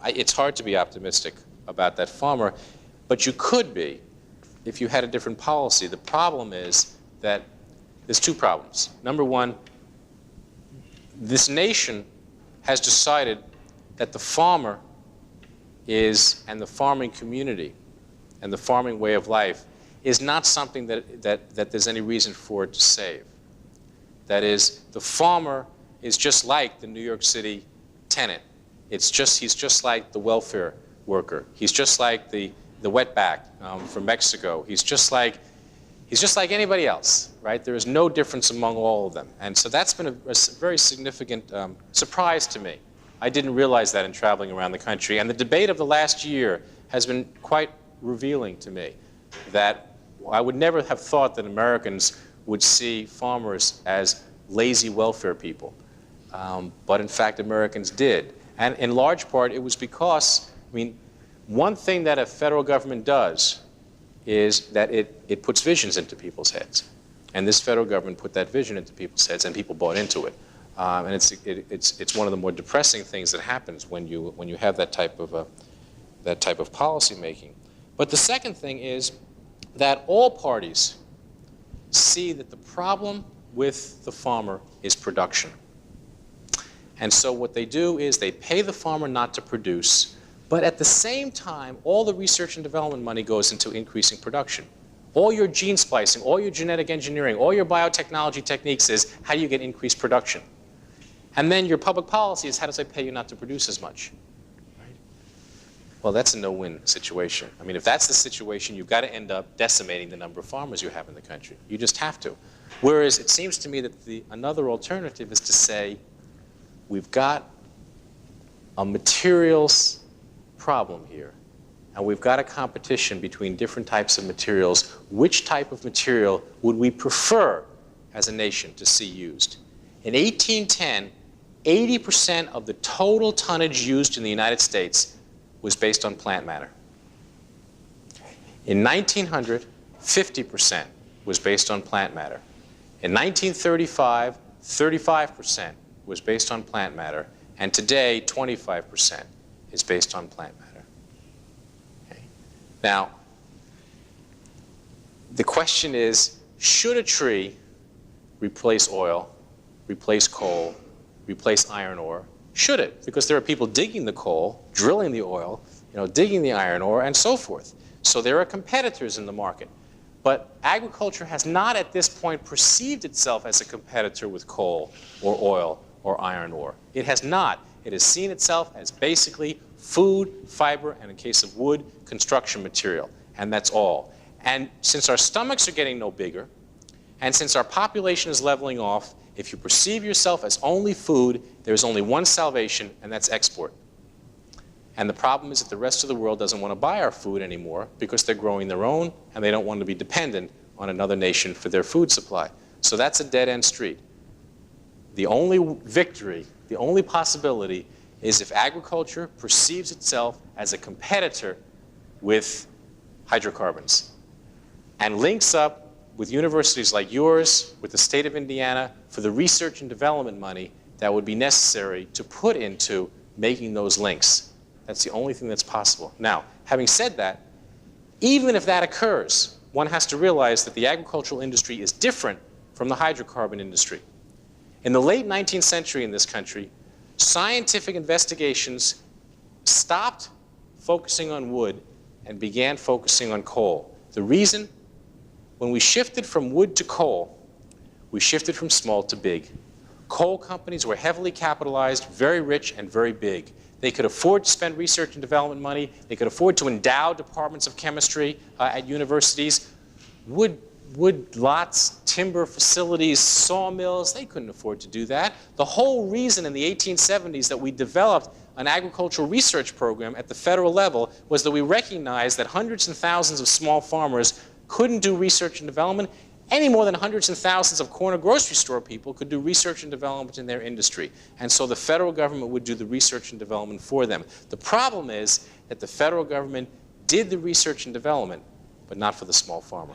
S2: It's hard to be optimistic about that farmer, but you could be if you had a different policy. The problem is that there's two problems. Number one, this nation has decided that the farmer and the farming community and the farming way of life is not something that there's any reason for it to save. That is, the farmer is just like the New York City tenant. He's just like the welfare worker. He's just like the wetback from Mexico. He's just like anybody else, right? There is no difference among all of them. And so that's been a very significant surprise to me. I didn't realize that in traveling around the country. And the debate of the last year has been quite revealing to me, that I would never have thought that Americans would see farmers as lazy welfare people. But in fact, Americans did. And in large part, it was because, one thing that a federal government does is that it puts visions into people's heads. And this federal government put that vision into people's heads, and people bought into it. And it's one of the more depressing things that happens when you have that type of policy making. But the second thing is that all parties see that the problem with the farmer is production. And so what they do is they pay the farmer not to produce, but at the same time, all the research and development money goes into increasing production. All your gene splicing, all your genetic engineering, all your biotechnology techniques is how do you get increased production? And then your public policy is how does I pay you not to produce as much? Right? Well, that's a no-win situation. If that's the situation, you've got to end up decimating the number of farmers you have in the country. You just have to. Whereas it seems to me that another alternative is to say, we've got a materials problem here, and we've got a competition between different types of materials. Which type of material would we prefer as a nation to see used? In 1810, 80% of the total tonnage used in the United States was based on plant matter. In 1900, 50% was based on plant matter. In 1935, 35% was based on plant matter, and today, 25% is based on plant matter. Okay. Now, the question is, should a tree replace oil, replace coal, replace iron ore? Should it? Because there are people digging the coal, drilling the oil, digging the iron ore, and so forth. So there are competitors in the market. But agriculture has not at this point perceived itself as a competitor with coal or oil or iron ore. It has not. It has seen itself as basically food, fiber, and in case of wood, construction material. And that's all. And since our stomachs are getting no bigger, and since our population is leveling off, if you perceive yourself as only food, there's only one salvation, and that's export. And the problem is that the rest of the world doesn't want to buy our food anymore because they're growing their own, and they don't want to be dependent on another nation for their food supply. So that's a dead-end street. The only victory, the only possibility, is if agriculture perceives itself as a competitor with hydrocarbons and links up with universities like yours, with the state of Indiana, for the research and development money that would be necessary to put into making those links. That's the only thing that's possible. Now, having said that, even if that occurs, one has to realize that the agricultural industry is different from the hydrocarbon industry. In the late 19th century in this country, scientific investigations stopped focusing on wood and began focusing on coal. The reason? When we shifted from wood to coal, we shifted from small to big. Coal companies were heavily capitalized, very rich, and very big. They could afford to spend research and development money. They could afford to endow departments of chemistry at universities. Wood lots, timber facilities, sawmills, they couldn't afford to do that. The whole reason in the 1870s that we developed an agricultural research program at the federal level was that we recognized that hundreds and thousands of small farmers couldn't do research and development any more than hundreds and thousands of corner grocery store people could do research and development in their industry. And so the federal government would do the research and development for them. The problem is that the federal government did the research and development, but not for the small farmer.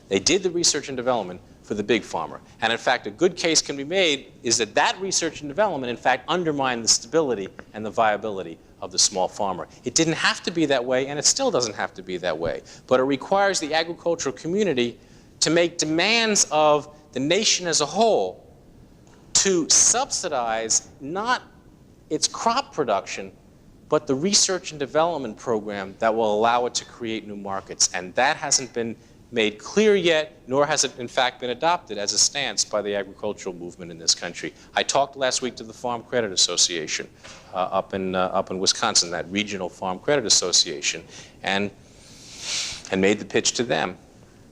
S2: They did the research and development for the big farmer. And in fact, a good case can be made is that that research and development, in fact, undermined the stability and the viability of the small farmer. It didn't have to be that way, and it still doesn't have to be that way. But it requires the agricultural community to make demands of the nation as a whole to subsidize not its crop production, but the research and development program that will allow it to create new markets. And that hasn't been made clear yet, nor has it in fact been adopted as a stance by the agricultural movement in this country. I talked last week to the Farm Credit Association up in Wisconsin, that regional Farm Credit Association, and made the pitch to them.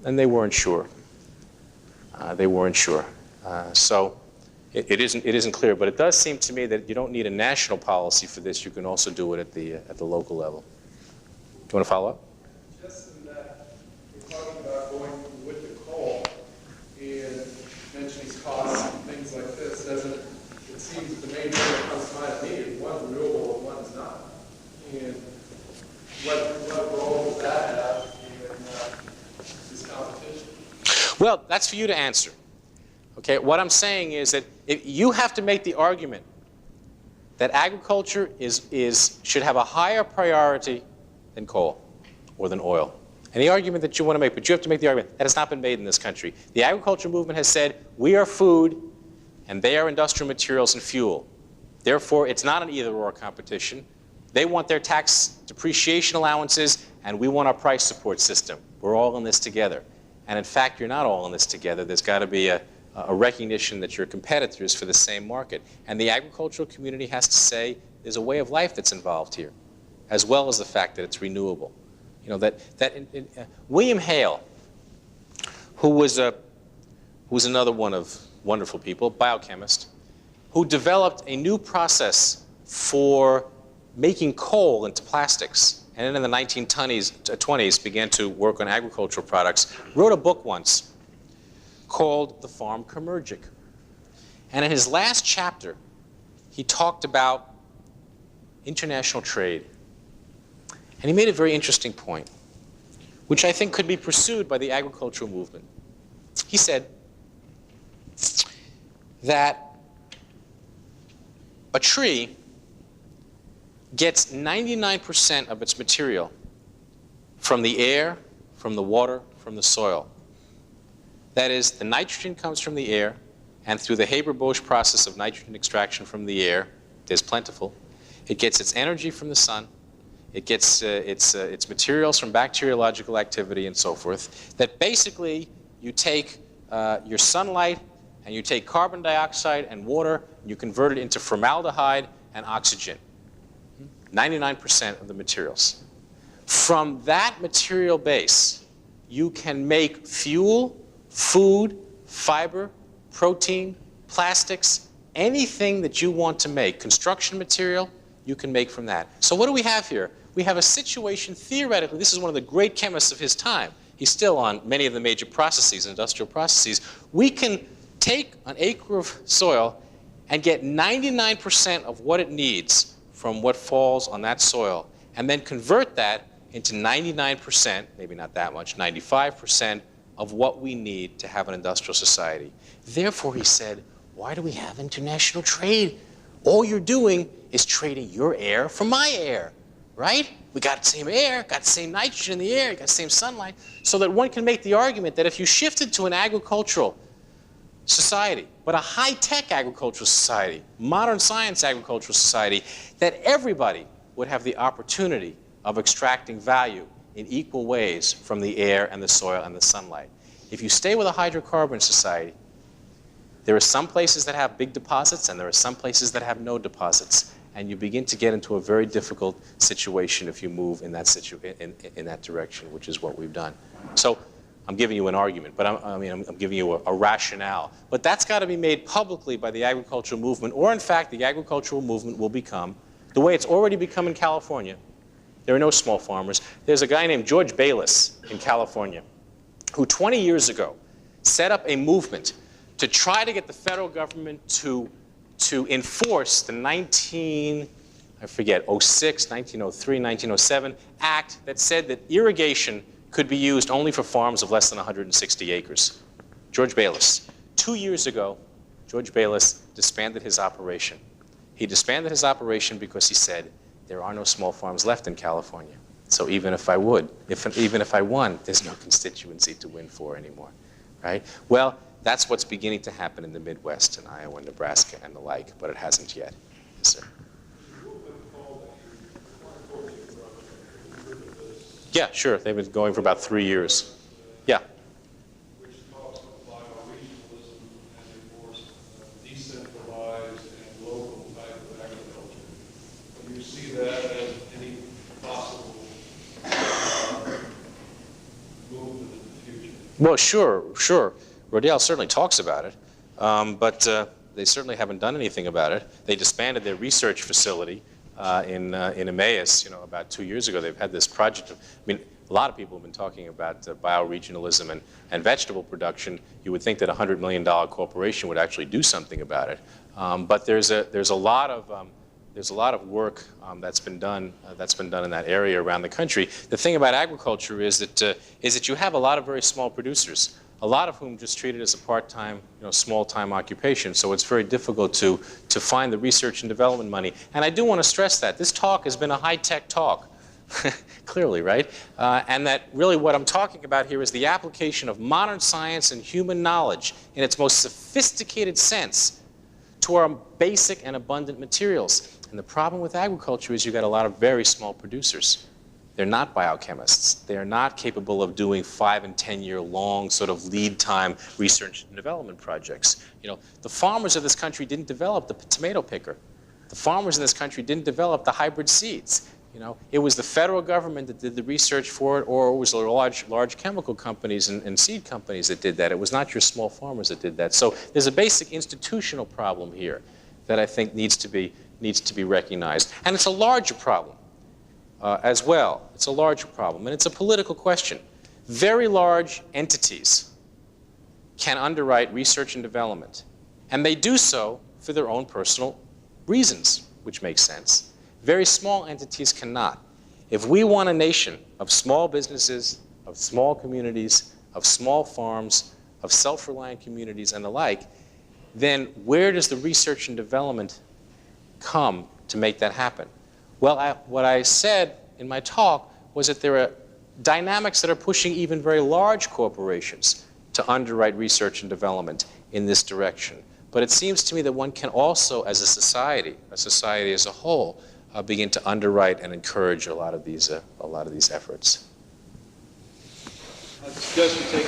S2: And they weren't sure. So it isn't clear, but it does seem to me that you don't need a national policy for this. You can also do it at the local level. Do you want to follow up?
S5: Just in that you're talking about going from wood to coal and mentioning costs and things like this, doesn't it seems the main thing that comes to mind to me is one's renewable and one's not. And what role does that have in this competition?
S2: Well, that's for you to answer. Okay, what I'm saying is that if you have to make the argument that agriculture should have a higher priority than coal or than oil. Any argument that you want to make, but you have to make the argument that has not been made in this country. The agriculture movement has said, we are food and they are industrial materials and fuel. Therefore, it's not an either-or competition. They want their tax depreciation allowances and we want our price support system. We're all in this together. And in fact, you're not all in this together. There's got to be a recognition that you're competitors for the same market. And the agricultural community has to say there's a way of life that's involved here, as well as the fact that it's renewable. You know, William Hale, who was another one of wonderful people, biochemist, who developed a new process for making coal into plastics, and then in the 1920s began to work on agricultural products, wrote a book once called The Farm Commergic. And in his last chapter, he talked about international trade. And he made a very interesting point, which I think could be pursued by the agricultural movement. He said that a tree gets 99% of its material from the air, from the water, from the soil. That is, the nitrogen comes from the air, and through the Haber-Bosch process of nitrogen extraction from the air, there's plentiful. It gets its energy from the sun. It gets its materials from bacteriological activity and so forth. That basically you take your sunlight and you take carbon dioxide and water and you convert it into formaldehyde and oxygen. 99% of the materials. From that material base, you can make fuel, food, fiber, protein, plastics, anything that you want to make. Construction material, you can make from that. So what do we have here? We have a situation, theoretically, this is one of the great chemists of his time. He's still on many of the major processes, industrial processes. We can take an acre of soil and get 99% of what it needs from what falls on that soil, and then convert that into 99%, maybe not that much, 95% of what we need to have an industrial society. Therefore, he said, why do we have international trade? All you're doing is trading your air for my air, right? We got the same air, got the same nitrogen in the air, got the same sunlight, so that one can make the argument that if you shifted to an agricultural society, but a high-tech agricultural society, modern science agricultural society, that everybody would have the opportunity of extracting value in equal ways from the air and the soil and the sunlight. If you stay with a hydrocarbon society, there are some places that have big deposits and there are some places that have no deposits. And you begin to get into a very difficult situation if you move in that, in that direction, which is what we've done. So I'm giving you an argument, but I'm giving you a rationale. But that's got to be made publicly by the agricultural movement, or in fact, the agricultural movement will become, the way it's already become in California. There are no small farmers. There's a guy named George Bayless in California who 20 years ago set up a movement to try to get the federal government to enforce the 1906, 1903, 1907 Act that said that irrigation could be used only for farms of less than 160 acres. George Bayless. 2 years ago, George Bayless disbanded his operation. He disbanded his operation because he said, there are no small farms left in California. So even if I would, even if I won, there's no constituency to win for anymore, right? Well, that's what's beginning to happen in the Midwest, in Iowa, Nebraska, and the like, but it hasn't yet. Yes, sir. Yeah, sure. They've been going for about 3 years. Yeah.
S6: Which talks about bioregionalism and a more decentralized and local type of agriculture. Do you see that as any possible movement in the future?
S2: Well, sure. Rodale certainly talks about it, but they certainly haven't done anything about it. They disbanded their research facility in Emmaus, about 2 years ago. They've had this project. A lot of people have been talking about bioregionalism and vegetable production. You would think that a $100 million corporation would actually do something about it. But there's a lot of work that's been done in that area around the country. The thing about agriculture is that you have a lot of very small producers, a lot of whom just treat it as a part-time, small-time occupation. So it's very difficult to find the research and development money. And I do want to stress that this talk has been a high-tech talk, clearly, right? And that really what I'm talking about here is the application of modern science and human knowledge in its most sophisticated sense to our basic and abundant materials. And the problem with agriculture is you've got a lot of very small producers. They're not biochemists. They're not capable of doing 5- and 10-year long sort of lead time research and development projects. The farmers of this country didn't develop the tomato picker. The farmers in this country didn't develop the hybrid seeds. It was the federal government that did the research for it, or it was the large chemical companies and seed companies that did that. It was not your small farmers that did that. So there's a basic institutional problem here that I think needs to be recognized. And it's a larger problem. As well. It's a larger problem, and it's a political question. Very large entities can underwrite research and development, and they do so for their own personal reasons, which makes sense. Very small entities cannot. If we want a nation of small businesses, of small communities, of small farms, of self-reliant communities and the like, then where does the research and development come to make that happen? Well, what I said in my talk was that there are dynamics that are pushing even very large corporations to underwrite research and development in this direction. But it seems to me that one can also, as a society as a whole, begin to underwrite and encourage a lot of these efforts.
S6: I suggest we take